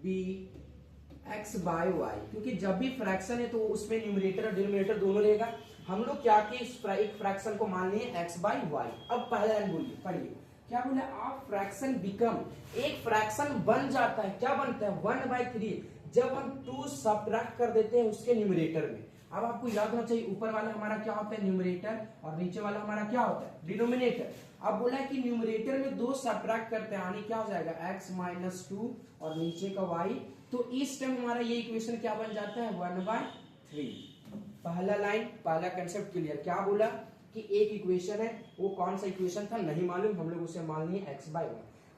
B x/y, क्योंकि जब भी फ्रैक्शन है तो उसमें न्यूमरेटर और डिनोमिनेटर दोनों रहेगा। हम लोग क्या किए, एक फ्रैक्शन को मान लिए x/y। अब पहला लाइन बोलिए, पढ़िए क्या बोला, आप फ्रैक्शन बिकम, एक फ्रैक्शन बन जाता है, क्या बनता है 1/3 जब हम 2 सब्ट्रैक्ट कर देते हैं उसके न्यूमरेटर में। अब आपको याद होना चाहिए ऊपर वाला हमारा क्या होता है न्यूमरेटर, और नीचे वाला हमारा क्या होता है डिनोमिनेटर। अब बोला है कि न्यूमरेटर में 2 सब्ट्रैक्ट करते हैं, यानी क्या हो जाएगा x - 2 और नीचे का y। तो इस टाइम हमारा ये इक्वेशन क्या बन जाता है 1/3। पहला लाइन, पहला कंसेप्ट क्लियर। क्या बोला कि एक इक्वेशन है, वो कौन सा इक्वेशन था नहीं मालूम, हम लोग उसे मान लिए x/y।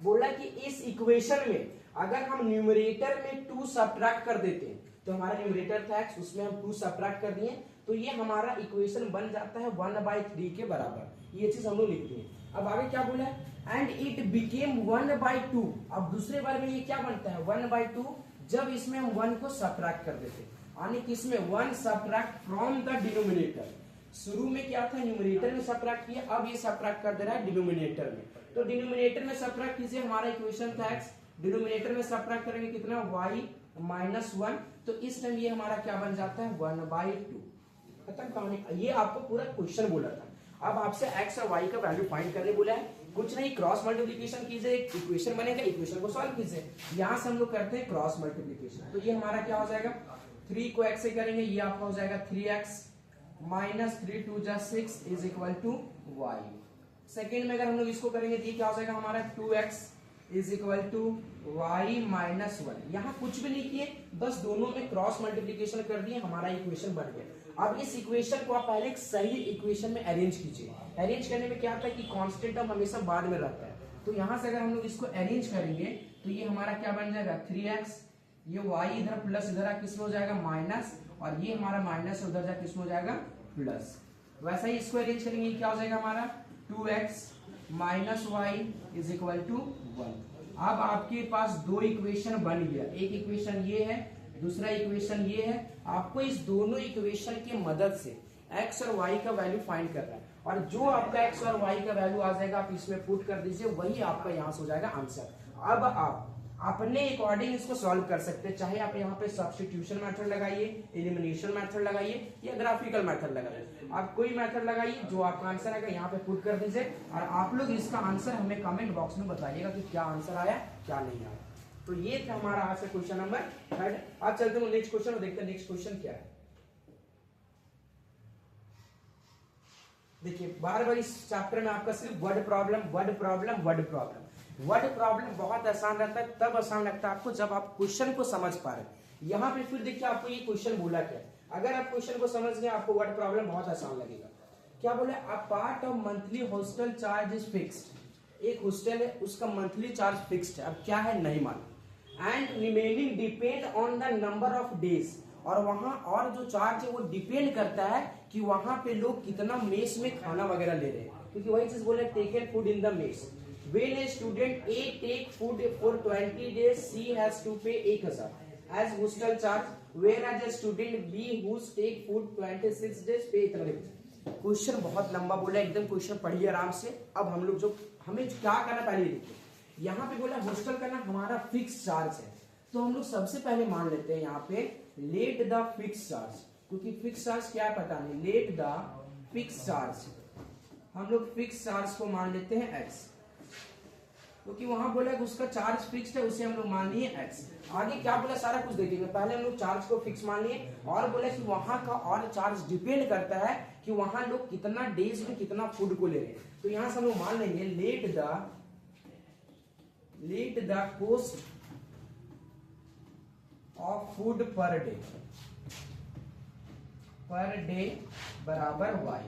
बोला कि इस इक्वेशन में अगर हम न्यूमरेटर में 2 सब्ट्रैक्ट कर देते हैं, तो हमारा न्यूमरेटर था x, उसमें हम 2 सब्ट्रैक्ट कर दिए, तो ये हमारा इक्वेशन बन जाता है 1/3 के बराबर। ये चीज हम लोग लिखते हैं। अब आगे क्या बोला है, एंड इट बिकेम 1/2। अब दूसरे बार में ये क्या बनता है 1/2 जब इसमें हम 1 को सब्ट्रैक्ट कर देते हैं, यानी किसमें 1 सब्ट्रैक्ट फ्रॉम द डिनोमिनेटर। शुरू में क्या था न्यूमरेटर में सब्ट्रैक्ट किया, अब ये सब्ट्रैक्ट कर दे रहा है डिनोमिनेटर में। तो डिनोमिनेटर में सब्ट्रैक्ट कीजिए, हमारा इक्वेशन था x, डिनोमिनेटर में सब्ट्रैक्ट करेंगे कितना y -1, तो इस टाइम ये हमारा क्या बन जाता है 1/2। खत्म कहानी। ये आपको पूरा क्वेश्चन बोला था। अब आपसे x और y का वैल्यू फाइंड करने बोला है, कुछ नहीं क्रॉस मल्टीप्लिकेशन कीजिए, इक्वेशन बनेगा, इक्वेशन को सॉल्व कीजिए। यहां से हम लोग करते हैं क्रॉस मल्टीप्लिकेशन, तो ये हमारा क्या हो जाएगा 3 को x से करेंगे, ये आपका हो जाएगा 3x -3 2 जा 6 is equal to y। Second में अगर हम लोग इसको करेंगे तो ये क्या हो जाएगा हमारा 2x is equal to y -1। यहाँ कुछ भी नहीं किए, बस दोनों में क्रॉस मल्टीप्लिकेशन कर दिए, हमारा इक्वेशन बन गया। अब इस इक्वेशन को आप पहले एक सही इक्वेशन में अरेंज कीजिए। अरेंज करने में क्या होता है कि कांस्टेंट टर्म हमेशा बाद में रहता है, तो यहाँ से अगर हम लोग इसको अरेंज करेंगे तो ये हमारा क्या बन जाएगा 3x, ये y इधर प्लस इधर किस में हो जाएगा माइनस, और ये हमारा माइनस उधर जा किस में हो जाएगा प्लस। वैसा ही इसको अरेंज करेंगे, क्या हो जाएगा हमारा 2x -y is equal to 1। अब आपके पास 2 इक्वेशन बन गया, एक इक्वेशन ये है, दूसरा इक्वेशन ये है। आपको इस दोनों इक्वेशन की मदद से x और y का वैल्यू फाइंड करना है, और जो आपका x और y का वैल्यू आ जाएगा आप इसमें पुट कर दीजिए, वही आपका यहाँ से हो जाएगा आंसर। अब आप अपने अकॉर्डिंग इसको सॉल्व कर सकते हैं, चाहे आप यहाँ पे सब्स्टिट्यूशन मेथड लगाइए, एलिमिनेशन मेथड लगाइए या ग्राफिकल मेथड लगाइए, आप कोई मेथड लगाइए, जो आपका आंसर आएगा यहाँ पे पुट कर दीजिए और आप लोग इसका आंसर हमें कमेंट बॉक्स में बताइएगा कि क्या आंसर आया क्या नहीं आया। तो ये था हमारा आज का क्वेश्चन नंबर 3। अब चलते हैं नेक्स्ट क्वेश्चन और देखते हैं नेक्स्ट क्वेश्चन क्या है। देखिए बार बार इस चैप्टर में आपका सिर्फ word problem word problem word problem. Word problem बहुत आसान रहता है, तब आसान लगता है आपको जब आप क्वेश्चन को समझ पा रहे। यहाँ पे फिर देखिए आपको ये क्वेश्चन बोला क्या, अगर आप क्वेश्चन को समझ गए आपको वर्ड प्रॉब्लम बहुत आसान लगेगा। क्या बोले, a part of monthly hostel charge is fixed. एक हॉस्टल है उसका मंथली चार्ज फिक्स्ड है, अब क्या है नहीं मालूम। And remaining depend on the number of days, और वहां और जो चार्ज है वो डिपेंड करता है कि वहां पे लोग कितना मेस में खाना वगैरह ले रहे हैं, क्योंकि वही चीज बोले taken food in the mess. When a student A take food for 20 days, C has to pay 1000 as hostel charge, whereas a student B who take food 26 days pay इतना। क्वेश्चन बहुत लंबा बोला, एकदम क्वेश्चन पढ़िए आराम से। अब हम लोग जो हमें क्या करना पहले देखिए, यहाँ पे बोला हॉस्टल का ना हमारा फिक्स चार्ज है, तो हम लोग सबसे पहले मान लेते हैं यहाँ पे लेट द फिक्स चार्ज, क्योंकि फिक्स चार्ज क्या पता नहीं, लेट द फिक्स चार्ज, हम लोग फिक्स चार्ज को मान लेते हैं x, क्योंकि वहां बोला कि उसका चार्ज फिक्स्ड है, उसे हम लोग मान लिए x। आगे क्या बोला सारा कुछ देखेंगे, पहले हम लोग चार्ज को फिक्स मान लिए और बोला कि वहां का और चार्ज डिपेंड करता है कि वहां लोग कितना डेज में कितना फूड को ले रहे हैं। तो यहां से हम लोग मान लेंगे let the cost of food per day बराबर y।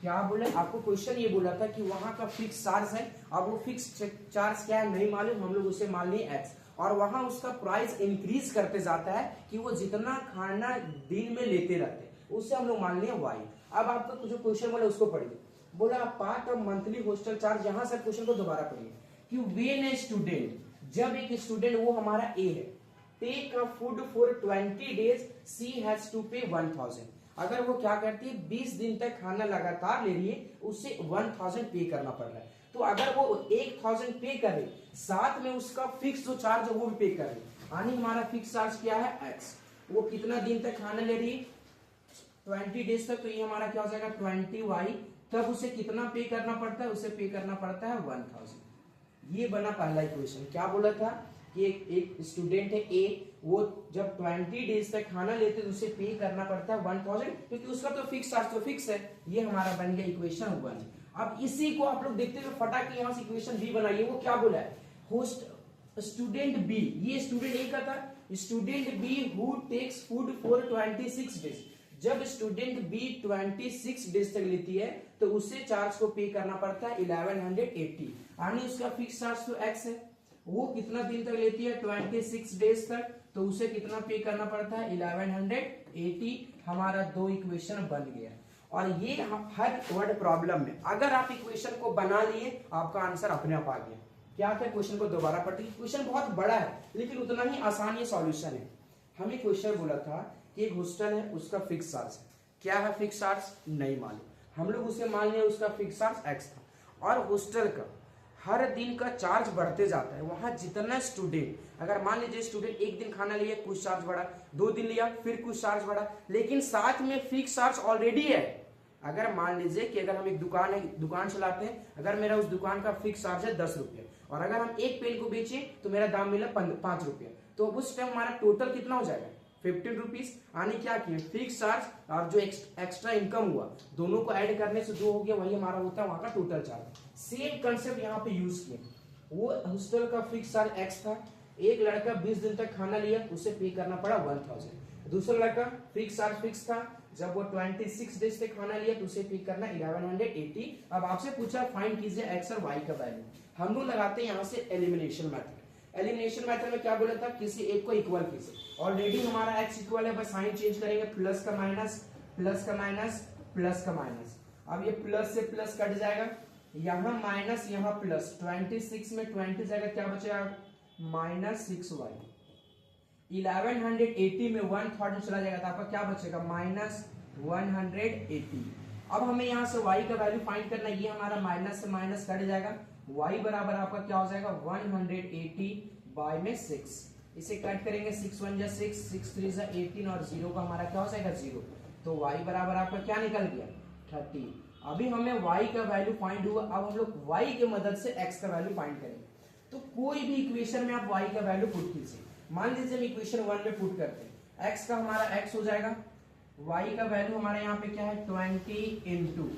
क्या बोले, आपको क्वेश्चन ये बोला था कि वहां का फिक्स चार्ज है, अब वो फिक्स चार्ज क्या है नहीं मालूम, हम लोग उसे मान लिए x, और वहां उसका प्राइस इंक्रीज करते जाता है कि वो जितना खाना दिन में लेते रहते हैं, उसे हम लोग मान लिए y। अब आपका जो क्वेश्चन बोला उसको पढ़िए, बोला part of monthly hostel charge, यहां से क्वेश्चन को दोबारा पढ़िए कि व्हेन ए स्टूडेंट, जब एक स्टूडेंट वो हमारा ए है, take a food for 20 days, C has to pay 1000। अगर वो क्या करती है 20 दिन तक खाना लगातार ले रही है, उससे 1000 पे करना पड़ रहा है। तो अगर वो 1000 पे करे, साथ में उसका फिक्स जो चार्ज है वो भी पे करे, यानी हमारा फिक्स चार्ज क्या है x। वो कितना दिन तक खाना ले रही है 20 डेज तक, तो ये हमारा क्या हो जाएगा 20y। तब उसे कितना पे करना पड़ता है, उसे पे करना पड़ता है 1000। ये बना पहला इक्वेशन। क्या बोला था कि एक स्टूडेंट है ए, वो जब 20 डेज तक खाना लेते तो उसे पे करना पड़ता है 1000, क्योंकि उसका तो फिक्स चार्ज तो फिक्स है। ये हमारा बन गया इक्वेशन 1। अब इसी को आप लोग देखते हुए फटा के यहाँ से इक्वेशन बी बनाइए। वो क्या बोला है, होस्ट स्टूडेंट बी, ये स्टूडेंट ए का था, student B who takes food for 26 days. जब स्टूडेंट बी 26 डेज तक लेती है तो उसे चार्ज को पे करना पड़ता है 1180, यानी उसका फिक्स चार्ज तो x है। वो कितना दिन तक लेती है 26 डेज तक, तो उसे कितना पे करना पड़ता है 1180। हमारा 2 इक्वेशन बन गया। और ये हर वर्ड प्रॉब्लम में अगर आप इक्वेशन को बना लिए आपका आंसर अपने आप आ गया। क्या था, क्वेश्चन को दोबारा पढ़ते, क्वेश्चन बहुत बड़ा है लेकिन उतना ही आसान ये सॉल्यूशन है। हमें क्वेश्चन बोला था कि एक हॉस्टल है उसका फिक्स चार्ज है, क्या है फिक्स चार्ज नहीं मालूम, हम लोग उसे मान लिया उसका फिक्स चार्ज x था, और हॉस्टल का हर दिन का चार्ज बढ़ते जाता है। वहां जितना स्टूडेंट, अगर मान लीजिए स्टूडेंट एक दिन खाना लिया कुछ चार्ज बढ़ा, 2 दिन लिया फिर कुछ चार्ज बढ़ा, लेकिन साथ में फिक्स चार्ज ऑलरेडी है। अगर मान लीजिए कि अगर हम एक दुकान चलाते हैं, अगर मेरा उस दुकान का फिक्स चार्ज है 10 रुपये, और अगर हम एक पेन को बेचे तो मेरा दाम मिला 5 रुपये, तो उस टाइम हमारा टोटल कितना हो जाएगा 15 रुपीज। यानी क्या किए, फिक्स चार्ज और जो एक्स्ट्रा इनकम हुआ दोनों को ऐड करने से जो हो गया वही हमारा होता है वहां का टोटल चार्ज। सेम कंसेप्ट यहाँ पे यूज किए। वो हॉस्टल का फिक्स चार्ज x था, एक लड़का 20 दिन तक खाना लिया उसे पे करना पड़ा 1000। दूसरा लड़का फिक्स चार्ज फिक्स था, जब वो 26 डेज तक खाना लिया तो उसे पे करना 1180। अब आपसे पूछा फाइंड कीजिए x और y का वैल्यू। हम लोग लगाते हैं यहाँ से एलिमिनेशन मेथड। एलिमिनेशन मेथड में क्या बोला था, किसी एक को इक्वल कीजिए। ऑलरेडी हमारा x इक्वल है, बस साइन चेंज करेंगे, प्लस का माइनस प्लस का माइनस प्लस का माइनस। अब ये प्लस से प्लस कट जाएगा, यहाँ माइनस यहाँ प्लस, 26 में 20 जाएगा, क्या बचेगा -6y। 1180 में 1000 चला जाएगा तो आपका क्या बचेगा -180। अब हमें यहाँ से y का वैल्यू फाइंड करना है, ये हमारा माइनस से माइनस कट जाएगा, y बराबर आपका क्या हो जाएगा 180 बाय में 6, इसे कट करेंगे 6 1 जा 6, 6 3 जा 18 और 0 का हमारा क्या हो जाएगा 0, तो y बराबर आपका क्या निकल गया 30। अभी हमें y का वैल्यू फाइंड हुआ, अब हम लोग y की मदद से x का वैल्यू फाइंड करेंगे। तो कोई भी इक्वेशन में आप y का वैल्यू पुट कीजिए। मान लीजिए हम इक्वेशन 1 में पुट करते हैं, x का हमारा x हो जाएगा, y का वैल्यू हमारा यहाँ पे क्या है 20 इंटू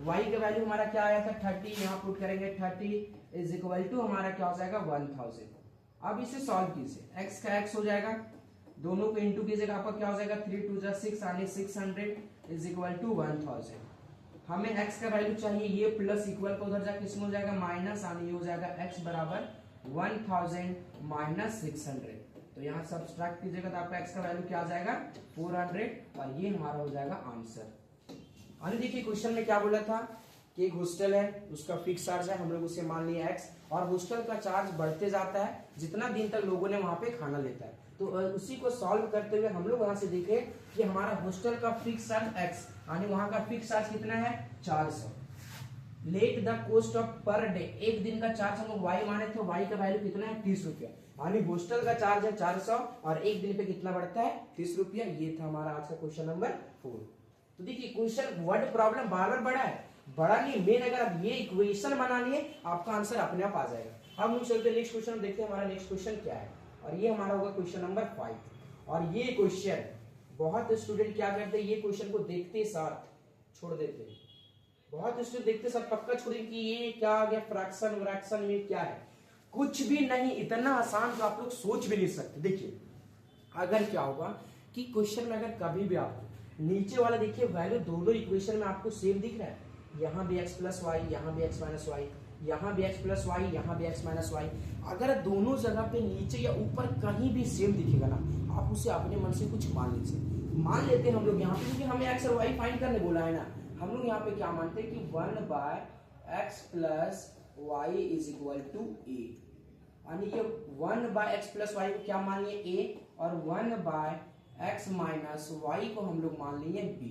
y का वैल्यू हमारा क्या आया था 30, यहाँ पुट करेंगे 30 इज इक्वल टू हमारा क्या हो जाएगा 1000। अब इसे सॉल्व कीजिए, x का x हो जाएगा, दोनों को इंटू कीजिएगा, आपका क्या हो जाएगा 3 2 जा 6 यानी 600 इज इक्वल टू 1000। हमें x का वैल्यू चाहिए, ये प्लस इक्वल का उधर जाके इसमें हो जाएगा माइनस, यानी ये हो जाएगा x बराबर 1000 माइनस 600। तो यहाँ सब्सट्रैक्ट कीजिएगा तो आपका x का वैल्यू क्या आ जाएगा 400, और ये हमारा हो जाएगा आंसर। अरे देखिए क्वेश्चन में क्या बोला था कि एक हॉस्टल है, उसका फिक्स चार्ज है, हम लोग उसे मान लिया x, और हॉस्टल का चार्ज बढ़ते जाता है जितना दिन तक लोगों ने वहां पे खाना लेता है। तो उसी को सॉल्व करते हुए हम लोग वहां से देखे कि हमारा हॉस्टल का फिक्स चार्ज x, यानी वहां का फिक्स चार्ज कितना है 400। Let the cost of per day, एक दिन का चार्ज हम लोग y माने थे, y का वैल्यू कितना है 30 रुपया, यानी हॉस्टल का चार्ज है 400 और एक दिन पे कितना बढ़ता है 30 रुपया। ये था हमारा आज का क्वेश्चन नंबर 4। तो देखिए क्वेश्चन वर्ड प्रॉब्लम बार बार बड़ा है, बड़ा नहीं मेन, अगर आप ये इक्वेशन बना लिए आपका आंसर अपने आप आ जाएगा। अब हम चलते हैं नेक्स्ट क्वेश्चन, देखते हैं हमारा नेक्स्ट क्वेश्चन क्या है, और ये हमारा होगा क्वेश्चन नंबर 5। और ये क्वेश्चन बहुत स्टूडेंट क्या करते हैं, ये क्वेश्चन को देखते साथ छोड़ देते हैं, बहुत स्टूडेंट देखते साथ पक्का छोड़ देंगे कि ये क्या आ गया फ्रैक्शन व्रैक्शन में क्या है, कुछ भी नहीं, इतना आसान तो आप लोग सोच भी नहीं सकते। देखिए अगर क्या होगा कि क्वेश्चन में अगर कभी भी आपको नीचे वाला देखिए वैल्यू दोनों इक्वेशन में आपको सेम दिख रहा है, यहाँ भी x प्लस वाई, यहाँ भी x माइनस वाई, यहाँ भी x प्लस वाई, यहाँ भी x माइनस वाई, अगर दोनों जगह पे नीचे या ऊपर कहीं भी सेम दिखेगा ना, आप उसे अपने मन से कुछ मान लीजिए। मान लेते हैं हम लोग यहाँ पे, क्योंकि हमें x और y फाइंड करने बोला है ना, हम लोग यहाँ पे क्या मानते हैं कि 1 by X plus Y is equal to A, यानी कि 1 बाय एक्स प्लस वाई को क्या मान लिए a, और 1 बाय x माइनस वाई को हम लोग मान लिए b।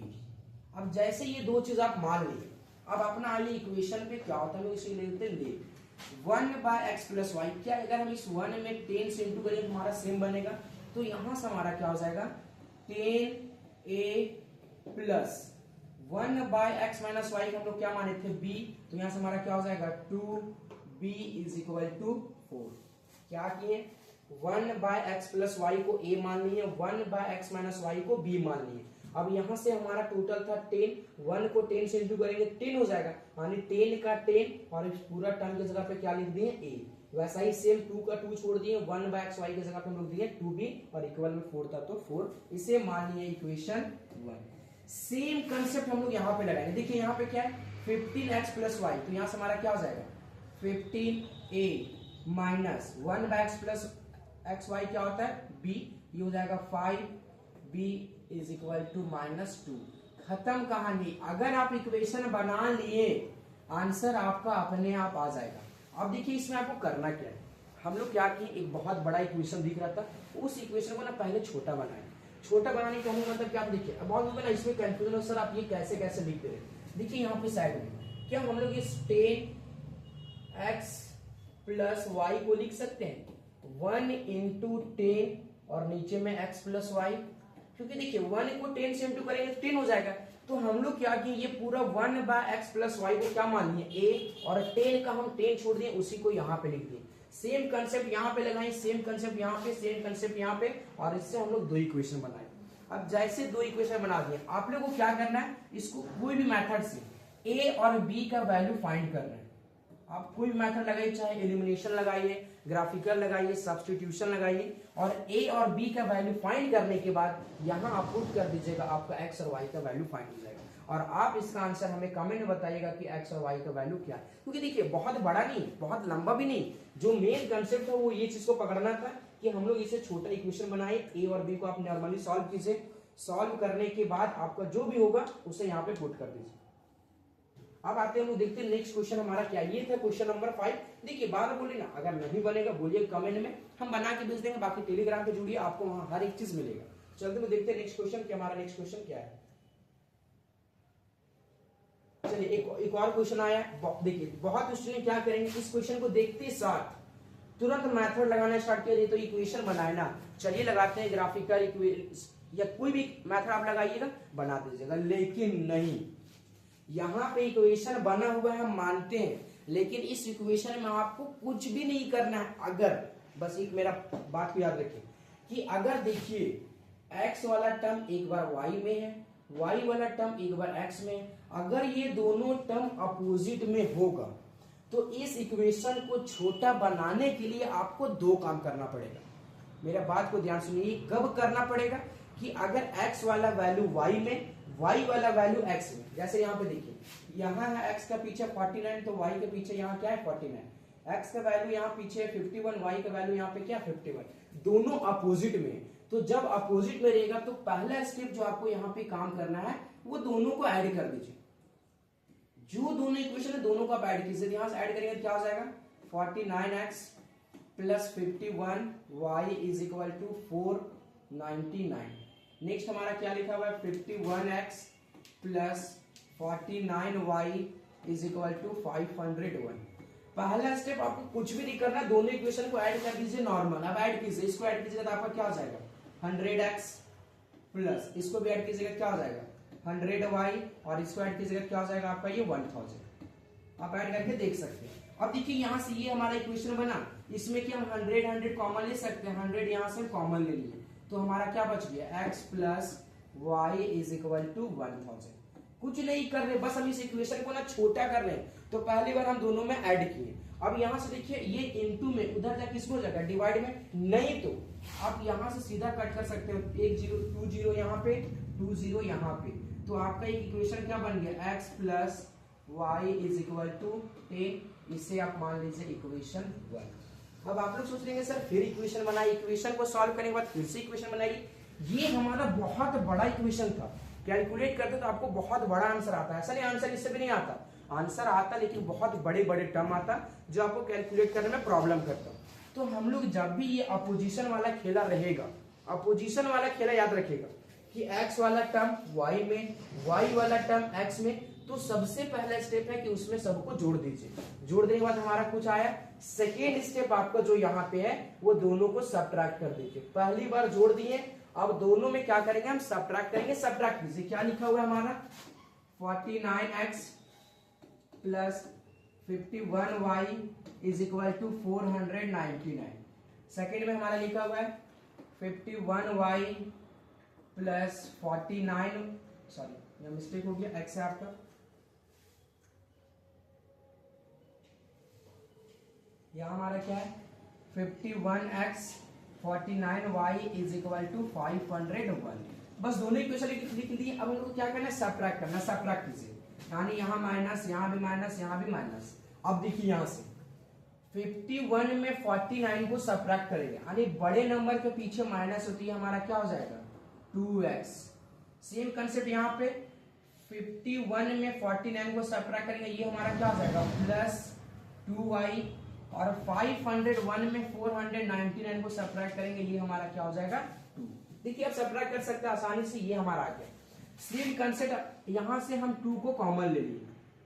अब जैसे ये दो चीज आप मान लिए, अब अपना आइए इक्वेशन पे क्या होता है, इसे लेते हैं ले 1 बाय एक्स प्लस वाई, क्या अगर हम इस 1 में 10 से इंटू करेंगे तो हमारा सेम बनेगा, तो यहां से हमारा क्या हो जाएगा 10a plus 1 by X minus Y को हम लोग क्या माने थे b, तो यहां से हमारा क्या हो जाएगा 2b इज इक्वल टू 4। क्या किए 1 बाय एक्स प्लस वाई को a मान लिए, 1 बाय एक्स माइनस वाई को b मान लिए। अब यहां से हमारा टोटल था 10, 1 को 10 से इंटू करेंगे 10 हो जाएगा, यानी 10 का 10 और इस पूरा टर्म की जगह पे क्या लिख दिए a। वैसा ही सेम 2 का 2 छोड़ दिए, 1 बाय एक्स वाई की जगह पे हम लोग दिए 2b और इक्वल में 4 था तो 4, इसे मान लिए इक्वेशन 1। सेम कंसेप्ट हम लोग यहाँ पे लगाएंगे। देखिए यहाँ पे क्या है 15x प्लस वाई, तो यहाँ से हमारा क्या हो जाएगा 15a minus 1 by X plus X Y क्या होता है b, ये हो जाएगा 5b इज इक्वल टू -2। खत्म कहानी। अगर आप इक्वेशन बना लिए आंसर आपका अपने आप आ जाएगा। अब देखिए इसमें आपको करना क्या है, हम लोग क्या किए एक बहुत बड़ा इक्वेशन दिख रहा था, उस इक्वेशन को ना पहले छोटा बनाए। छोटा बनाने का मतलब क्या, आप देखिए अब बहुत लोगों ना इसमें कंफ्यूजन हो, सर आप ये कैसे कैसे लिखते रहे। देखिए यहाँ पे साइड में क्या हम लोग इस 10x प्लस वाई को लिख सकते हैं 1 इंटू 10 और नीचे में x प्लस वाई, क्योंकि देखिए 1 को 10 से इंटू करेंगे 10 हो जाएगा। तो हम लोग क्या किए ये पूरा 1 बाय एक्स प्लस वाई को क्या मान लिए a, और 10 का हम 10 छोड़ दिए उसी को यहाँ पे लिख दिए। सेम कंसेप्ट यहाँ पे लगाए, सेम कंसेप्ट यहाँ पे, सेम कंसेप्ट यहाँ पे, और इससे हम लोग दो इक्वेशन बनाए। अब जैसे दो इक्वेशन बना दिए, आप लोगों को क्या करना है, इसको कोई भी मेथड से a और b का वैल्यू फाइंड करना है। आप कोई भी मेथड लगाइए, चाहे एलिमिनेशन लगाइए, ग्राफिकल लगाइए, सब्स्टिट्यूशन लगाइए, और a और b का वैल्यू फाइंड करने के बाद यहाँ आप पुट कर दीजिएगा, आपका x और y का वैल्यू फाइंड हो जाएगा। और आप इसका आंसर हमें कमेंट में बताइएगा कि x और y का वैल्यू क्या है। क्योंकि देखिए बहुत बड़ा नहीं, बहुत लंबा भी नहीं, जो मेन कंसेप्ट है वो ये चीज को पकड़ना था कि हम लोग इसे छोटा इक्वेशन बनाए, a और b को आप नॉर्मली सॉल्व कीजिए, सॉल्व करने के बाद आपका जो भी होगा उसे यहाँ पे पुट कर दीजिए। अब आते हैं हम लोग देखते हैं नेक्स्ट क्वेश्चन हमारा क्या, ये था क्वेश्चन नंबर 5। देखिए बार बोलिए ना, अगर नहीं बनेगा बोलिए कमेंट में, हम बना के भेज देंगे। बाकी टेलीग्राम पे जुड़िए, आपको वहां हर एक चीज मिलेगा। चलते हुए देखते हैं नेक्स्ट क्वेश्चन क्या, हमारा नेक्स्ट क्वेश्चन क्या है। चलिए एक और क्वेश्चन आया। देखिए बहुत स्टूडेंट क्या करेंगे, इस क्वेश्चन को देखते साथ तुरंत मेथड लगाना स्टार्ट किया, तो इक्वेशन बनाए ना, चलिए लगाते हैं ग्राफिकल या कोई भी मेथड आप लगाइएगा बना दीजिएगा, लेकिन नहीं, यहाँ पे इक्वेशन बना हुआ है हम मानते हैं, लेकिन इस इक्वेशन में आपको कुछ भी नहीं करना है। अगर बस एक मेरा बात को याद रखिए कि अगर देखिए x वाला टर्म एक बार y में है, y वाला टर्म एक बार x में है, अगर ये दोनों टर्म अपोजिट में होगा तो इस इक्वेशन को छोटा बनाने के लिए आपको दो काम करना पड़ेगा। मेरा बात को ध्यान सुनिए, कब करना पड़ेगा कि अगर x वाला वैल्यू y में, y वाला वैल्यू x में, जैसे यहाँ पे देखिए, यहाँ है x का पीछे 49, तो y के पीछे यहाँ क्या है 49, x का वैल्यू यहाँ पीछे 51, y का वैल्यू यहाँ पे क्या 51, दोनों अपोजिट में। तो जब अपोजिट में रहेगा तो पहला स्टेप जो आपको यहाँ पे काम करना है वो दोनों को ऐड कर दीजिए। जो दोनों इक्वेशन है दोनों को आप ऐड कीजिए, यहां से ऐड करेंगे तो क्या हो जाएगा 49x plus 51y is equal to 499। Next हमारा क्या लिखा हुआ है 51x plus 49y is equal to 501। पहला स्टेप आपको कुछ भी नहीं करना, दोनों इक्वेशन को ऐड कर दीजिए नॉर्मल। अब ऐड कीजिए, इसको ऐड कीजिएगा तो आपका क्या हो जाएगा 100x प्लस इसको भी ऐड कीजिएगा क्या हो जाएगा 100y, और इसको ऐड कीजिएगा क्या हो जाएगा आपका ये 1000। आप ऐड करके देख सकते हैं। अब देखिए यहाँ से ये हमारा इक्वेशन बना, इसमें कि हम 100 कॉमन ले सकते हैं, 100 यहाँ से कॉमन ले लिए तो हमारा क्या बच गया x plus Y is equal to 1000। कुछ नहीं कर रहे, बस हम इस इक्वेशन को ना छोटा कर रहे हैं। तो पहली बार हम दोनों में ऐड किए, अब यहाँ से देखिए ये इनटू में उधर जाके किसको हो जाएगा डिवाइड में, नहीं तो आप यहाँ से सीधा कट कर सकते हो, 1 0 2 0 यहाँ पे 2 0 यहाँ पे, तो आपका एक इक्वेशन क्या बन गया x plus Y is equal to 10। इसे आप मान लीजिए इक्वेशन 1। अब आप लोग सोच रहे सर फिर इक्वेशन बनाई, इक्वेशन को सॉल्व करने के बाद फिर से इक्वेशन बनाई, ये हमारा बहुत बड़ा इक्वेशन था, कैलकुलेट करते तो आपको बहुत बड़ा आंसर आता है। ऐसा नहीं आंसर इससे भी नहीं आता, आंसर आता लेकिन बहुत बड़े बड़े टर्म आता जो आपको कैलकुलेट करने में प्रॉब्लम करता। तो हम लोग जब भी ये अपोजिशन वाला खेला रहेगा, अपोजिशन वाला खेला याद रखेगा कि x वाला टर्म y में, y वाला टर्म x में, तो सबसे पहला स्टेप है कि उसमें सबको जोड़ दीजिए। जोड़ देने के बाद हमारा कुछ आया, सेकेंड स्टेप आपका जो यहाँ पे है वो दोनों को सब्ट्रैक्ट कर दीजिए। पहली बार जोड़ दिए, अब दोनों में क्या करेंगे हम सब्ट्रैक्ट करेंगे। सब्ट्रैक्ट कीजिए, क्या लिखा हुआ है हमारा 49x plus 51y is equal to 499। Second में हमारा लिखा हुआ है 51y प्लस 49, सॉरी यह मिस्टेक हो गया, x है आपका, यहां हमारा क्या है 51x 49y is equal to 501। बस दोनों इक्वेशन लिख दिए। अब हमको क्या करना है सब्ट्रैक्ट करना, सब्ट्रैक्ट कीजिए, यानी यहाँ माइनस, यहाँ भी माइनस, यहाँ भी माइनस। अब देखिए यहाँ से 51 में 49 को सब्ट्रैक्ट करेंगे, यानी बड़े नंबर के पीछे माइनस होती है, हमारा क्या हो जाएगा 2x। सेम कंसेप्ट यहाँ पे 51 में 49 को सब्ट्रैक्ट करेंगे, ये हमारा क्या हो जाएगा प्लस 2y, और 501 में 499 को सब्ट्रैक्ट करेंगे, ये हमारा क्या हो जाएगा 2। देखिए आप सब्ट्रैक्ट कर सकते हैं आसानी से, ये हमारा आ गया। सेम कंसेप्ट यहाँ से हम 2 को कॉमन ले लिए,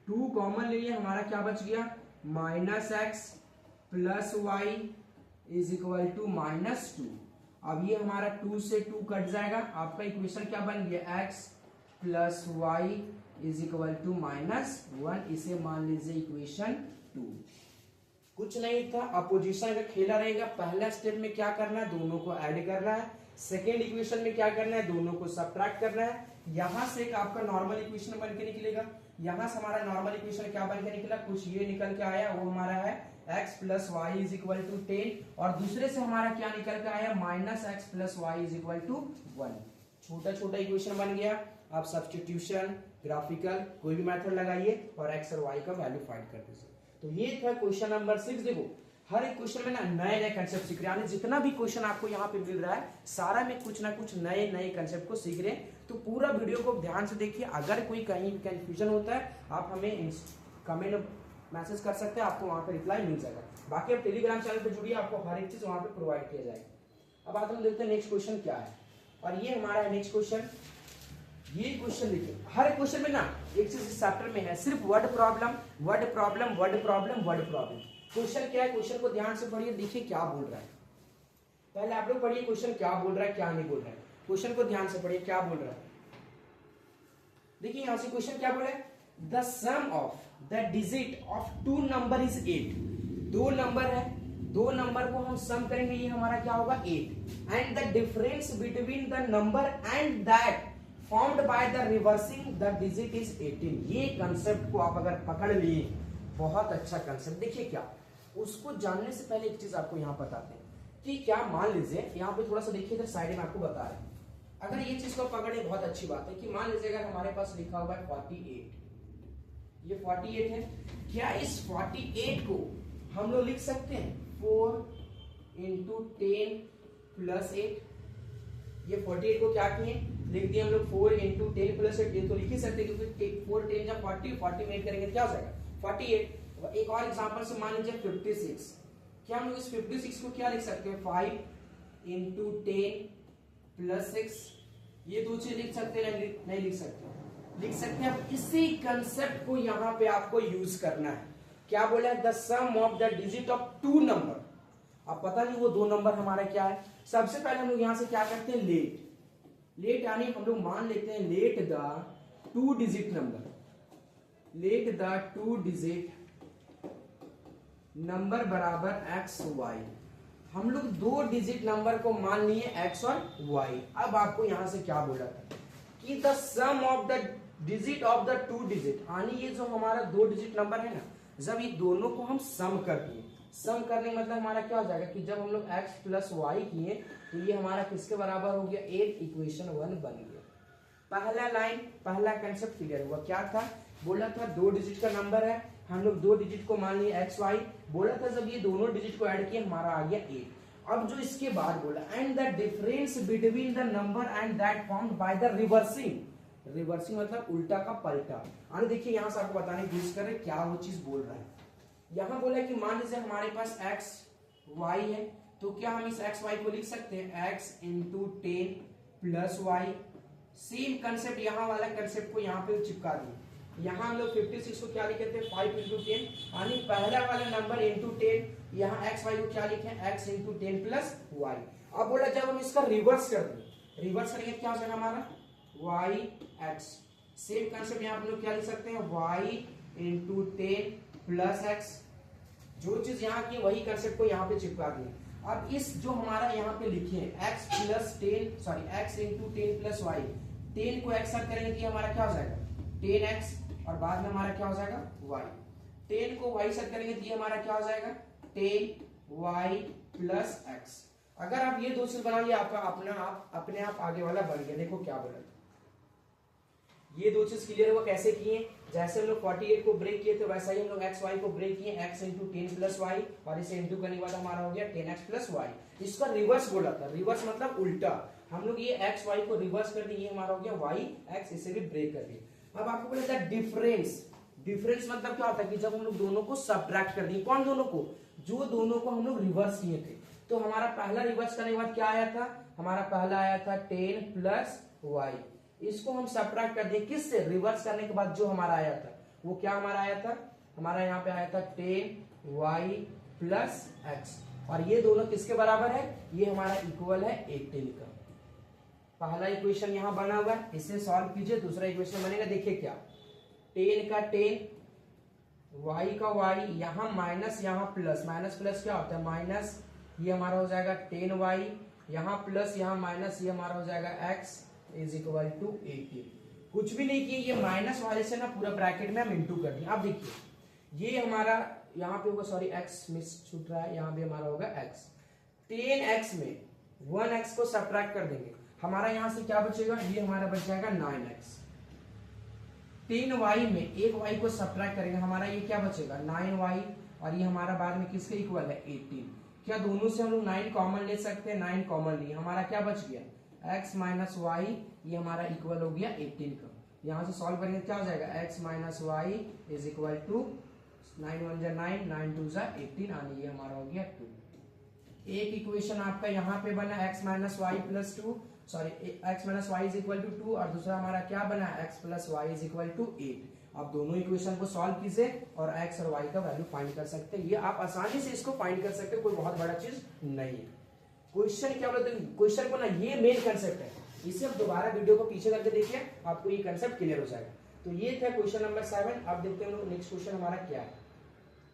2 कॉमन ले लिए, हमारा क्या बच गया minus x plus Y is equal to minus 2। अब ये हमारा 2 से 2 कट जाएगा, आपका इक्वेशन क्या बन गया x plus Y is equal to minus 1। इसे मान लीजिए इक्वेशन 2। कुछ नहीं था, अपोजिशन का खेला रहेगा। पहला स्टेप में क्या करना है दोनों को ऐड करना है, सेकेंड इक्वेशन में क्या करना है दोनों को सब्ट्रैक्ट करना है। यहां से एक आपका नॉर्मल इक्वेशन बन के निकलेगा, यहां से हमारा नॉर्मल इक्वेशन क्या बन के निकला, कुछ ये निकल के आया, वो हमारा है x plus Y is equal to 10, और दूसरे से हमारा क्या निकल के आया minus x plus Y is equal to 1। छोटा छोटा इक्वेशन बन गया। आप सब्स्टिट्यूशन, ग्राफिकल कोई भी मेथड लगाइए और x और y का वैल्यू फाइंड कर दीजिए। तो ये था क्वेश्चन नंबर 6। देखो हर एक क्वेश्चन में ना नए नए कंसेप्ट सीख रहे हैं, जितना भी क्वेश्चन आपको यहाँ पे मिल रहा है सारा में कुछ ना कुछ नए नए कंसेप्ट को सीख रहे हैं। तो पूरा वीडियो को ध्यान से देखिए, अगर कोई कहीं भी कंफ्यूजन होता है आप हमें कमेंट मैसेज कर सकते हैं, आपको वहाँ पे रिप्लाई मिल जाएगा। बाकी आप टेलीग्राम चैनल पे जुड़िए, आपको हर एक चीज वहाँ पे प्रोवाइड किया जाएगा। अब हम देखते हैं नेक्स्ट क्वेश्चन क्या है, और ये हमारा है नेक्स्ट क्वेश्चन। ये क्वेश्चन देखिए, हर एक क्वेश्चन में ना एक चीज इस चैप्टर में है, सिर्फ word problem word problem word problem word problem. Question क्या है, क्वेश्चन को ध्यान से पढ़िए, देखिए क्या बोल रहा है। पहले आप लोग पढ़िए क्वेश्चन क्या बोल रहा है क्या नहीं बोल रहा है। क्वेश्चन को ध्यान से पढ़िए क्या बोल रहा है। देखिए यहां से क्वेश्चन क्या बोला है, the sum of the digit of two number is 8। दो नंबर है, दो नंबर को हम सम करेंगे, ये हमारा क्या होगा 8। And the difference between the number and that formed by the reversing the digit is 18। ये कंसेप्ट को आप अगर पकड़ लिए, बहुत अच्छा कंसेप्ट। देखिए क्या, उसको जानने से पहले एक चीज आपको यहाँ बताते हैं कि क्या, मान लीजिए यहाँ पे थोड़ा सा देखिए, इधर साइड में आपको बता रहे हैं, अगर ये चीज को पकड़े बहुत अच्छी बात है कि मान लीजिए अगर हमारे पास लिखा हुआ है 48, ये 48 है, क्या इस 48 को हम लोग लिख सकते हैं 4 इंटू 10 प्लस 8। ये 48 को क्या किए, लिख दिए हम लोग 4 इंटू 10 प्लस 8। ये तो लिख ही सकते हैं क्योंकि 4 10 जब 40 में करेंगे क्या हो जाएगा 48। एक और एग्जांपल से मान लीजिए 56, क्या हम लोग इस 56 को क्या लिख सकते हैं 5 इंटू 10 प्लस 6। ये दो चीज लिख सकते हैं, नहीं लिख सकते, लिख सकते हैं। अब इसी कंसेप्ट को यहाँ पे आपको यूज करना है। क्या बोला है, the sum of the digit of two number. अब पता नहीं वो दो नंबर हमारा क्या है। सबसे पहले हम लोग यहां से क्या करते हैं, लेट यानी हम लोग मान लेते हैं let the two digit number, let the two digit number बराबर एक्स वाई। हम लोग दो डिजिट नंबर को मान लिए एक्स और वाई। अब आपको यहां से क्या बोला था कि the sum of the digit of the two digit, यानी ये जो हमारा दो डिजिट नंबर है ना, जब ये दोनों को हम सम कर दिए, सम करने मतलब हमारा क्या हो जाएगा कि जब हम लोग x प्लस वाई किए तो ये हमारा किसके बराबर हो गया 8, इक्वेशन 1 बन गया। पहला लाइन, पहला कंसेप्ट क्लियर हुआ। क्या था, बोला था दो डिजिट का नंबर है, हम लोग दो डिजिट को मान लिए एक्स वाई। बोला था जब ये दोनों डिजिट को ऐड किए हमारा आ गया 8। अब जो इसके बाद बोला, and the difference between the number and that formed by the reversing. Reversing मतलब उल्टा का पलटा। और देखिए यहां से आपको बताने की कोशिश कर रहे क्या वो चीज बोल रहा है। यहां बोला कि मान लीजिए हमारे पास एक्स वाई है, तो क्या हम इस एक्स वाई को लिख सकते हैं X into 10 plus Y. Same concept यहाँ वाला कंसेप्ट को यहाँ पे चिपका दिए। यहाँ हम लोग 56 को क्या लिखे थे 5 इंटू 10, यानी पहला वाला नंबर इंटू 10। यहाँ एक्स वाई को क्या लिखे एक्स इंटू 10 प्लस वाई। अब बोला जब हम इसका रिवर्स कर दें, रिवर्स करेंगे क्या हो जाएगा हमारा वाई एक्स। सेम कंसेप्ट यहाँ हम लोग क्या लिख सकते हैं वाई इंटू 10 प्लस एक्स। जो चीज यहाँ की वही कंसेप्ट को यहाँ पे चिपका दिए। अब इस जो हमारा यहाँ पे लिखे हैं X plus 10 sorry X into 10 plus Y, 10 को एक्स करेंगे तो हमारा क्या हो जाएगा 10x, और बाद में हमारा क्या हो जाएगा y। 10 को y सेट करेंगे तो हमारा क्या हो जाएगा 10y प्लस x। अगर आप ये दो चीज बना लिया आपका अपने आप आगे वाला बन गया। देखो क्या बोला, ये दो चीज क्लियर हुआ कैसे किए। जैसे हम लोग 48 को ब्रेक किए थे वैसा ही हम लोग एक्स वाई को ब्रेक किए, x इंटू 10 प्लस वाई, और इसे इंटू करने के बाद हमारा हो गया 10x प्लस वाई। इसका रिवर्स बोला था, रिवर्स मतलब उल्टा। हम लोग ये एक्स वाई को रिवर्स कर दिए, ये हमारा हो गया वाई एक्स, इसे भी ब्रेक कर दिए। अब आपको बोला था डिफरेंस। डिफरेंस मतलब क्या होता है कि जब हम लोग दोनों को सब्ट्रैक्ट कर दिए, कौन दोनों को, जो दोनों को हम लोग रिवर्स किए थे। तो हमारा पहला रिवर्स करने के बाद क्या आया था, हमारा पहला आया था 10 प्लस वाई। इसको हम सब्ट्रैक्ट कर दिए किससे, रिवर्स करने के बाद जो हमारा आया था वो क्या हमारा आया था, हमारा यहाँ पे आया था 10y प्लस एक्स, और ये दोनों किसके बराबर है, ये हमारा इक्वल है 18 का। पहला इक्वेशन यहाँ बना हुआ है, इसे सॉल्व कीजिए, दूसरा इक्वेशन बनेगा। देखिए क्या 10 का 10, y का y, यहाँ माइनस यहाँ प्लस, माइनस प्लस क्या होता है माइनस, ये हमारा हो जाएगा 10y, यहाँ प्लस यहाँ माइनस, ये हमारा हो जाएगा x इज इक्वल टू 18। कुछ भी नहीं किए, ये माइनस वाले से ना पूरा ब्रैकेट में हम इंटू कर दिए। अब देखिए ये हमारा यहाँ पे होगा, सॉरी x मिस छूट रहा है, यहाँ भी हमारा होगा x। 10x में 1x को सब्ट्रैक्ट कर देंगे, हमारा यहाँ से क्या बचेगा, ये हमारा बच जाएगा 9x। 10y में एक y को सब्ट्रैक्ट करेंगे, हमारा ये क्या बचेगा 9y, और ये हमारा बाद में किसके इक्वल है 18। क्या दोनों से हम लोग 9 कॉमन ले सकते हैं, 9 कॉमन लिए, हमारा क्या बच गया x माइनस वाई, ये हमारा इक्वल हो गया 18 का। यहाँ से सॉल्व करेंगे क्या हो जाएगा x minus Y is equal to 9 1 जा 9, 9 2 जा 18, आने ये हमारा हो गया 2। एक इक्वेशन आपका यहाँ पे बना x minus Y plus 2, sorry x minus Y is equal to 2, और दूसरा हमारा क्या बना x plus Y is equal to 8। आप दोनों इक्वेशन को सॉल्व कीजिए और x और y का वैल्यू फाइंड कर सकते हैं। ये आप आसानी से इसको फाइंड कर सकते हैं, कोई बहुत बड़ा चीज नहीं है। क्वेश्चन क्या बोलते हैं, क्वेश्चन को ना ये मेन कंसेप्ट है, इसे आप दोबारा वीडियो को पीछे करके देखिए, आपको ये कंसेप्ट क्लियर हो जाएगा। तो ये था क्वेश्चन नंबर 7। अब देखते हैं हम लोग नेक्स्ट क्वेश्चन हमारा क्या है।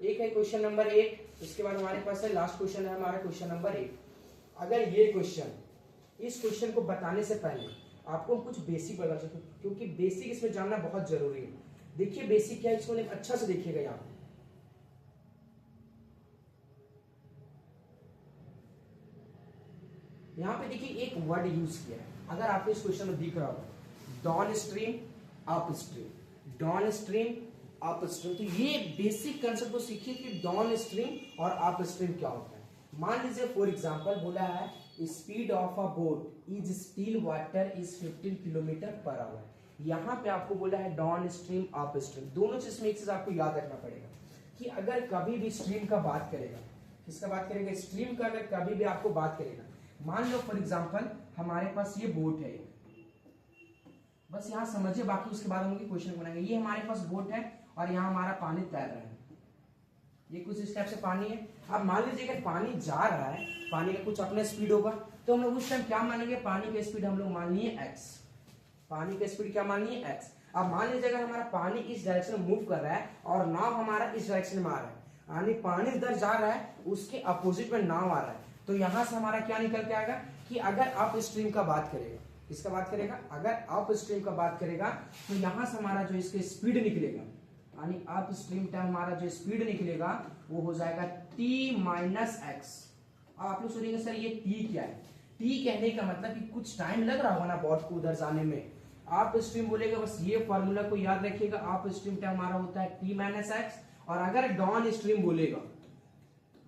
एक है क्वेश्चन नंबर 8, उसके बाद हमारे पास है लास्ट क्वेश्चन है हमारा क्वेश्चन नंबर 8। अगर ये क्वेश्चन, इस क्वेश्चन को बताने से पहले आपको कुछ बेसिक बता सकते, क्योंकि बेसिक इसमें जानना बहुत जरूरी है। देखिए बेसिक क्या है, इसको अच्छा से देखिएगा। यहाँ पे देखिए एक वर्ड यूज किया है, अगर आपको इस क्वेश्चन में दिख रहा हो, down stream up stream, down stream up stream. तो ये बेसिक कंसेप्ट को सीखिए कि डाउन स्ट्रीम और अप स्ट्रीम क्या होता है। मान लीजिए फॉर एग्जांपल बोला है speed of a boat is still water is 15 kilometre per hour. यहाँ पे आपको बोला है डाउन स्ट्रीम अप स्ट्रीम। दोनों चीज में एक चीज आपको याद रखना पड़ेगा कि अगर कभी भी स्ट्रीम का बात करेगा, किसका बात करेगा, स्ट्रीम का अगर कभी भी आपको बात करेगा, मान लो फॉर एग्जांपल हमारे पास ये बोट है, बस यहाँ समझिए, बाकी उसके बाद हम क्वेश्चन बनाएंगे। ये हमारे पास बोट है और यहाँ हमारा पानी तैर रहा है, ये कुछ इस टाइप से पानी है। अब मान लीजिए अगर पानी जा रहा है, पानी का कुछ अपना स्पीड होगा, तो हम लोग उस टाइम क्या मानेंगे, पानी का स्पीड हम लोग मान लिए x, पानी का स्पीड क्या मान लिए x। अब मान लीजिए अगर हमारा पानी इस डायरेक्शन में मूव कर रहा है और नाव हमारा इस डायरेक्शन में आ रहा है, यानी पानी इधर जा रहा है, उसके अपोजिट में नाव आ रहा है, तो यहां से हमारा क्या निकल के आएगा कि अगर अप स्ट्रीम का बात करेगा, किसका बात करेगा, अगर अप स्ट्रीम का बात करेगा, तो यहां से हमारा जो इसके स्पीड निकलेगा, यानी अप स्ट्रीम टाइम हमारा जो स्पीड निकलेगा वो हो जाएगा t माइनस एक्स। अब आप लोग सोचेंगे सर ये t क्या है, t कहने का मतलब कि कुछ टाइम लग रहा होगा ना बोट को उधर जाने में। अप स्ट्रीम बोलेगा, बस ये फॉर्मूला को याद रखिएगा, अप स्ट्रीम टाइम हमारा होता है t माइनस एक्स। और अगर डाउन स्ट्रीम बोलेगा,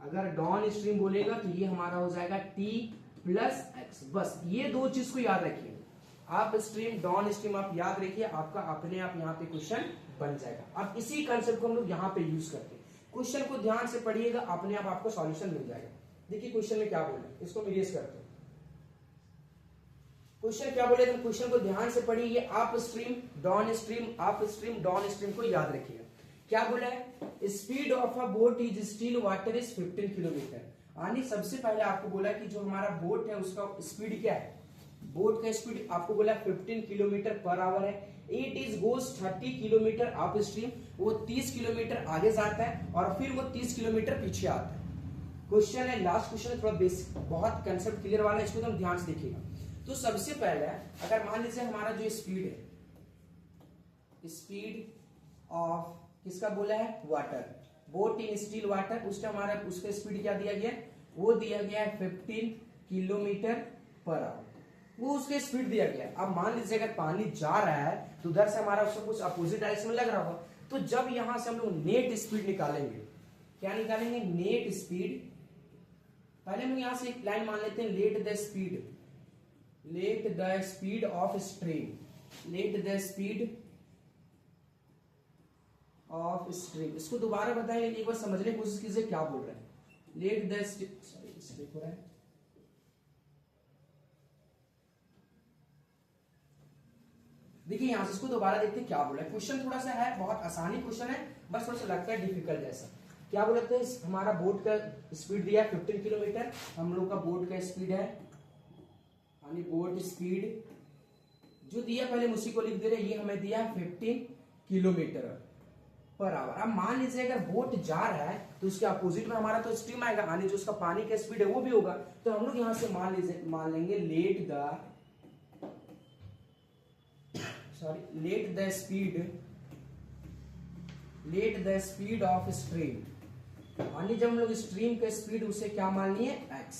अगर डाउन स्ट्रीम बोलेगा तो ये हमारा हो जाएगा t प्लस एक्स। बस ये दो चीज को याद रखिए, अप स्ट्रीम डाउन स्ट्रीम आप याद रखिए, आपका अपने आप यहाँ पे क्वेश्चन बन जाएगा। अब इसी कंसेप्ट को हम लोग यहाँ पे यूज करते हैं। क्वेश्चन को ध्यान से पढ़िएगा, अपने आप आपको सॉल्यूशन मिल जाएगा। देखिए क्वेश्चन में क्या बोला, इसको मिरेज करते हैं। क्वेश्चन क्या बोले, तो क्वेश्चन को ध्यान से पढ़िए, up stream down stream, up stream down stream को याद रखिएगा। क्या बोला है, speed of a boat is still water is 15 kilometre. यानी सबसे पहले आपको बोला कि जो हमारा बोट है उसका स्पीड क्या है, बोट का स्पीड आपको बोला 15 किलोमीटर पर आवर है। It is goes 30 kilometre up stream, वो 30 किलोमीटर आगे जाता है और फिर वो 30 किलोमीटर पीछे आता है। क्वेश्चन है, लास्ट क्वेश्चन है, थोड़ा बेसिक, बहुत कंसेप्ट क्लियर वाला है, इसको एकदम ध्यान से देखिएगा। तो सबसे पहले अगर मान लीजिए हमारा जो स्पीड है, स्पीड ऑफ किसका बोला है, water, boat in still water, उसका हमारा उसका स्पीड क्या दिया गया, वो दिया गया है 15 किलोमीटर पर आवर, वो उसके स्पीड दिया गया। अब मान लीजिए अगर पानी जा रहा है तो उधर से हमारा उसको कुछ अपोजिट डायरेक्शन में लग रहा होगा, तो जब यहां से हम लोग नेट स्पीड निकालेंगे, क्या निकालेंगे, नेट स्पीड। पहले हम यहां से एक लाइन मान लेते हैं, let the speed, let the speed of stream, let the speed of stream. इसको दोबारा बताएंगे, एक बार समझने की कोशिश कीजिए क्या बोल रहे हैं। लेट द सॉरी हो रहा है, देखिए यहां से इसको दोबारा देखते हैं क्या बोला है। क्वेश्चन थोड़ा सा है, बहुत आसानी क्वेश्चन है, बस थोड़ा सा लगता है डिफिकल्ट जैसा। क्या बोला था, हमारा बोट का स्पीड दिया है 15 किलोमीटर, हम लोग का बोट का स्पीड है, यानी बोट स्पीड जो दिया पहले उसी को लिख दे रहे, ये हमें दिया 15 किलोमीटर पर आवर। अब मान लीजिए अगर बोट जा रहा है तो उसके अपोजिट में हमारा तो स्ट्रीम आएगा, यानी जो उसका पानी का स्पीड है वो भी होगा, तो हम लोग यहां से मान लेंगे let the speed of stream. यानी जब हम लोग स्ट्रीम का स्पीड उसे क्या मान लिए, x,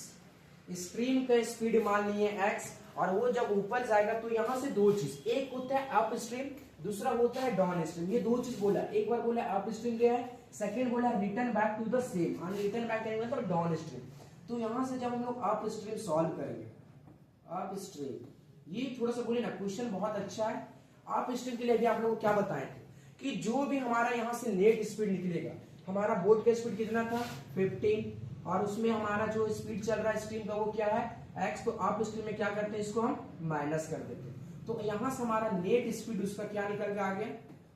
स्ट्रीम का स्पीड मान लिए x, और वो जब ऊपर जाएगा तो यहां से दो चीज, एक होता है अप स्ट्रीम, दूसरा होता है डाउन स्ट्रीम। ये दो चीज बोला, एक बार बोला अप स्ट्रीम गया है, सेकंड बोला return back to the same, यानी रिटर्न बैक करेंगे तो डाउन स्ट्रीम। तो यहां से जब हम लोग अप स्ट्रीम सॉल्व करेंगे, अप स्ट्रीम, ये थोड़ा सा बोले ना क्वेश्चन बहुत अच्छा है। अप स्ट्रीम के लिए भी आप लोगों को क्या बताएं कि जो भी हमारा यहाँ से नेट स्पीड निकलेगा, हमारा बोट का स्पीड कितना था 15, और उसमें हमारा जो स्पीड चल रहा है स्ट्रीम का वो क्या है x, तो अप स्ट्रीम में क्या करते हैं, इसको हम माइनस कर देते हैं। तो यहां से हमारा नेट स्पीड उसका क्या निकल के आ गया,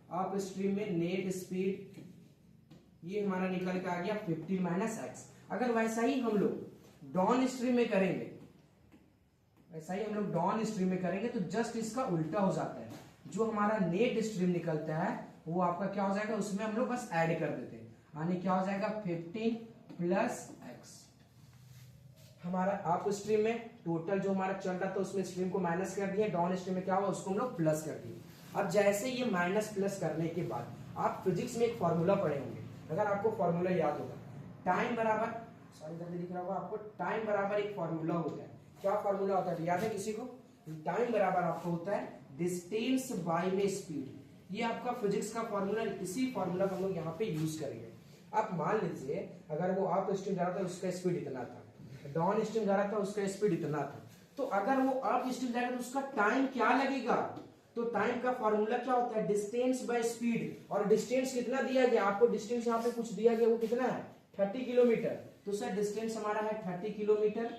अप स्ट्रीम में नेट स्पीड ये हमारा निकल के आ गया 15 माइनस एक्स। अगर वैसा ही हम लोग डाउन स्ट्रीम में करेंगे, वैसा ही हम लोग डाउन स्ट्रीम में करेंगे तो जस्ट इसका उल्टा हो जाता है। जो हमारा नेट स्ट्रीम निकलता है वो आपका क्या हो जाएगा, उसमें हम लोग बस ऐड कर देते हैं, यानी क्या हो जाएगा 15 प्लस एक्स। हमारा अप स्ट्रीम में टोटल जो हमारा चल रहा था उसमें स्ट्रीम को माइनस कर दिया, डाउन स्ट्रीम में क्या हुआ उसको हम लोग प्लस कर दिए। अब जैसे ये माइनस प्लस करने के बाद आप फिजिक्स में एक फॉर्मूला पढ़े होंगे, अगर आपको फॉर्मूला याद होगा, टाइम बराबर, सॉरी इधर दिख रहा होगा आपको, टाइम बराबर एक फॉर्मूला होता है। क्या फॉर्मूला होता है याद है किसी को? टाइम बराबर आपको होता है डिस्टेंस बाय में स्पीड। ये आपका फिजिक्स का फॉर्मूला, इसी फॉर्मूला को हम लोग यहाँ पे यूज करेंगे। अब मान लीजिए अगर वो अप स्ट्रीम जा रहा था उसका स्पीड इतना था, डाउन स्ट्रीम जा रहा था उसका स्पीड इतना था, तो अगर वो अप स्ट्रीम जाएगा तो उसका टाइम क्या लगेगा? तो टाइम का फॉर्मूला क्या होता है? Distance by speed. और डिस्टेंस कितना दिया गया आपको? डिस्टेंस यहाँ पे कुछ दिया गया, वो कितना है 30 किलोमीटर। तो सर डिस्टेंस हमारा है 30 किलोमीटर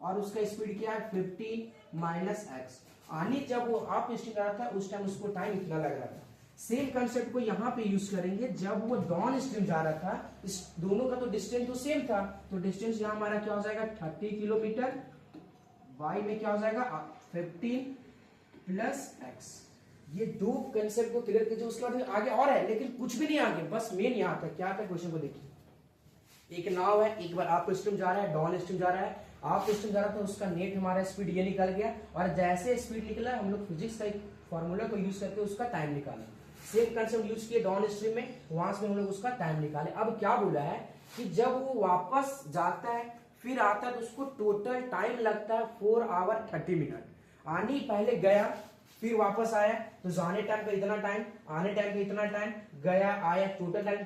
और उसका स्पीड क्या है 15 माइनस एक्स। आनी जब वो अप स्ट्रीम जा रहा था उस टाइम उसको टाइम इतना लग रहा था। सेम कंसेप्ट को यहाँ पे यूज करेंगे, जब वो डाउन स्ट्रीम जा रहा था, इस दोनों का तो डिस्टेंस तो सेम था, तो डिस्टेंस यहाँ हमारा क्या हो जाएगा 30 किलोमीटर, वाई में क्या हो जाएगा 15 प्लस एक्स। ये दो कंसेप्ट को क्लियर कीजिए, उसके बाद आगे और है लेकिन कुछ भी नहीं आगे, बस मेन यहाँ था। क्या था क्वेश्चन को देखिए, एक नाव है, एक बार अप स्ट्रीम जा रहा है, डाउन स्ट्रीम जा रहा है। अप स्ट्रीम जा रहा था उसका नेट हमारा स्पीड ये निकल गया, और जैसे स्पीड निकला हम लोग फिजिक्स का एक फॉर्मूला को यूज करके उसका टाइम निकाला। सेम कंसेप्ट यूज किए डाउन स्ट्रीम में, वहां से हम लोग उसका टाइम निकाले। अब क्या बोला है कि जब वो वापस जाता है फिर आता है तो उसको टोटल टाइम लगता है 4 आवर 30 मिनट। आनी पहले गया फिर वापस आया, तो जाने टाइम का इतना टाइम, आने टाइम का इतना टाइम, गया आया, टोटल टाइम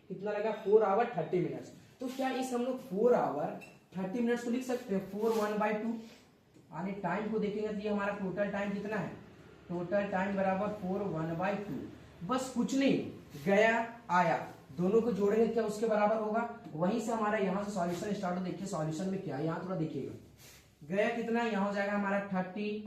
कितना लगा 4 आवर 30 मिनट्स। तो क्या इस हम लोग 4 आवर 30 मिनट्स को लिख सकते हैं 4 1/2। आने टाइम को देखेंगे तो ये हमारा टोटल टाइम कितना है, टोटल टाइम बराबर 4 1/2। बस कुछ नहीं, गया आया, दोनों को जोड़ेंगे क्या उसके बराबर होगा। वहीं से हमारा यहाँ से सॉल्यूशन स्टार्ट हो। देखिए सॉल्यूशन में क्या है, यहाँ थोड़ा देखिएगा, गया कितना, यहाँ हो जाएगा हमारा 30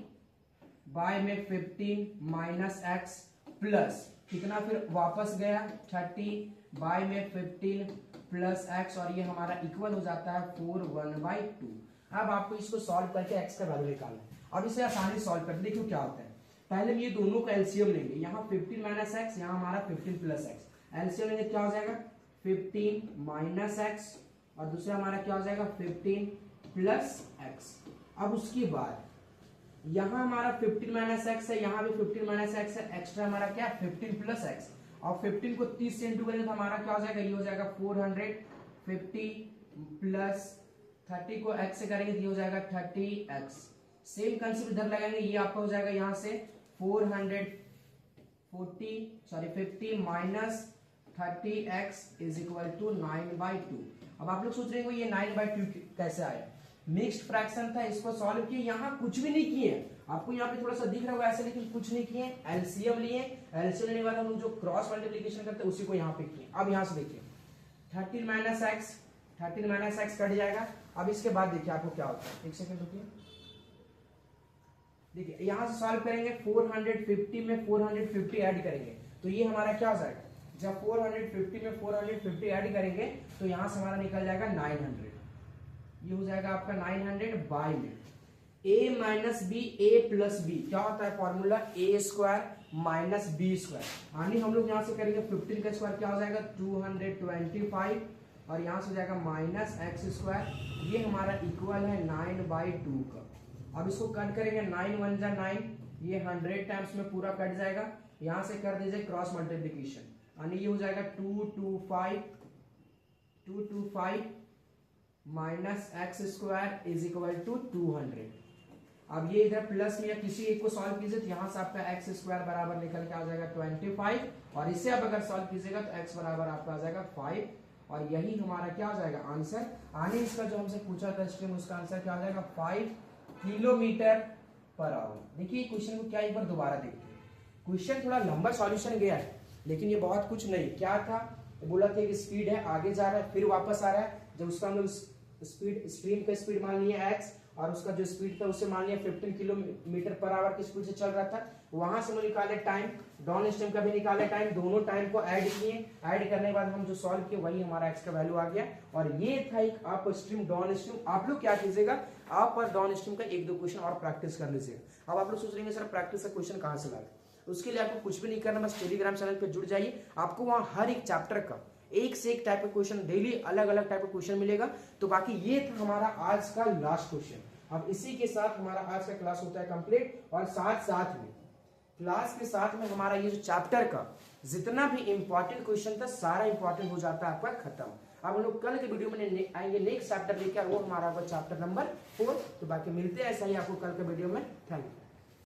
बाय में 15 माइनस एक्स प्लस कितना, फिर वापस गया 30 बाय में 15 प्लस एक्स, और ये हमारा इक्वल हो जाता है 4 1/2। अब आपको इसको सॉल्व करके एक्स का वैल्यू निकालना है। अब इसे आसानी सॉल्व करते देखिए क्या होता है। पहले हम ये दोनों का एलसीएम लेंगे, यहाँ 15 माइनस एक्स, यहाँ हमारा 15 प्लस एक्स। एलसीएम लेंगे क्या हो जाएगा 15 माइनस एक्स, और दूसरा हमारा क्या हो जाएगा 15 प्लस एक्स। अब उसके बाद यहाँ हमारा 15 माइनस एक्स है, यहाँ भी 15 माइनस एक्स है, एक्स्ट्रा हमारा क्या 15 प्लस एक्स, और 15 को 30 से इंटू करेंगे तो हमारा क्या हो जाएगा, ये हो जाएगा 450 प्लस 30 को x से करेंगे तो ये हो जाएगा 30x। सेम कंसेप्ट इधर लगाएंगे, ये आपका हो जाएगा यहाँ से 50 minus 30x is equal to 9/2। अब आप लोग सोच रहे हैं ये 9/2 कैसे आया, मिक्स्ड फ्रैक्शन था, इसको सॉल्व किए, यहाँ कुछ भी नहीं किए। आपको यहाँ पे थोड़ा सा दिख रहा होगा ऐसे, लेकिन कुछ नहीं किए, एलसीएम लिए। एलसीएम लेने के बाद हम लोग जो क्रॉस मल्टीप्लिकेशन करते हैं उसी को यहाँ पे किए। अब यहाँ से देखिए 13 माइनस एक्स कट जाएगा। अब इसके बाद देखिए आपको क्या होता है, एक सेकंड रुकिए, देखिए यहाँ से सॉल्व करेंगे 450 में 450 ऐड करेंगे तो ये हमारा क्या हो जाएगा, जब 450 में 450 ऐड करेंगे तो यहाँ से हमारा निकल जाएगा 900। ये हो जाएगा आपका 900 बाय में a minus B A plus B, क्या होता है formula a square minus B square. यानी हम लोग यहाँ से करेंगे 15 का स्क्वायर क्या हो जाएगा 225, और यहाँ से हो जाएगा माइनस एक्स स्क्वायर, ये हमारा इक्वल है 9/2 का। अब इसको कट करेंगे 9 1 जा 9, ये 100 टाइम्स में पूरा कट जाएगा। यहाँ से कर दीजिए क्रॉस मल्टीप्लिकेशन, यानी ये हो जाएगा 225 minus X square is equal to 200। अब ये इधर प्लस में या किसी एक को सॉल्व कीजिए तो यहाँ से आपका एक्स स्क्वायर बराबर निकल के आ जाएगा 25, और इसे आप अगर सॉल्व कीजिएगा तो एक्स बराबर आपका आ जाएगा 5, और यही हमारा क्या हो जाएगा आंसर। आने इसका जो हमसे पूछा था स्ट्रीम, उसका आंसर क्या हो जाएगा 5 किलोमीटर पर आवर। देखिए क्वेश्चन को क्या एक बार दोबारा देखते हैं, क्वेश्चन थोड़ा लंबा सॉल्यूशन गया है लेकिन ये बहुत कुछ नहीं। क्या था, बोला था कि स्पीड है, आगे जा रहा है फिर वापस आ रहा है। जब उसका हम लोग स्पीड, स्ट्रीम का स्पीड मान लिया x, और उसका जो स्पीड था उसे मान लिया 15 किलोमीटर पर आवर की स्पीड से चल रहा था। वहां से हमने निकाले टाइम, डाउन स्ट्रीम का भी निकाले टाइम, दोनों टाइम को ऐड किए, ऐड करने के बाद हम जो सॉल्व किए वही हमारा एक्स का वैल्यू आ गया। और ये था एक अप स्ट्रीम डाउन स्ट्रीम। आप लोग क्या कीजिएगा, अप और डाउन स्ट्रीम का एक दो क्वेश्चन और प्रैक्टिस कर लीजिएगा। अब आप लोग सोच रहे सर प्रैक्टिस का क्वेश्चन कहाँ से लाए, उसके लिए आपको कुछ भी नहीं करना, बस टेलीग्राम चैनल पे जुड़ जाइए। आपको वहां हर एक चैप्टर का एक से एक टाइप का क्वेश्चन, डेली अलग अलग टाइप का क्वेश्चन मिलेगा। तो बाकी ये था हमारा आज का लास्ट क्वेश्चन। अब इसी के साथ हमारा आज का क्लास होता है कंप्लीट। और साथ साथ में क्लास के साथ में हमारा ये जो चैप्टर का जितना भी इंपॉर्टेंट क्वेश्चन था सारा इंपॉर्टेंट हो जाता है आपका खत्म। अब हम लोग कल के वीडियो में आएंगे नेक्स्ट चैप्टर लेकर, वो हमारा होगा चैप्टर नंबर 4। तो बाकी मिलते हैं ऐसा ही आपको कल के वीडियो में। Thank you.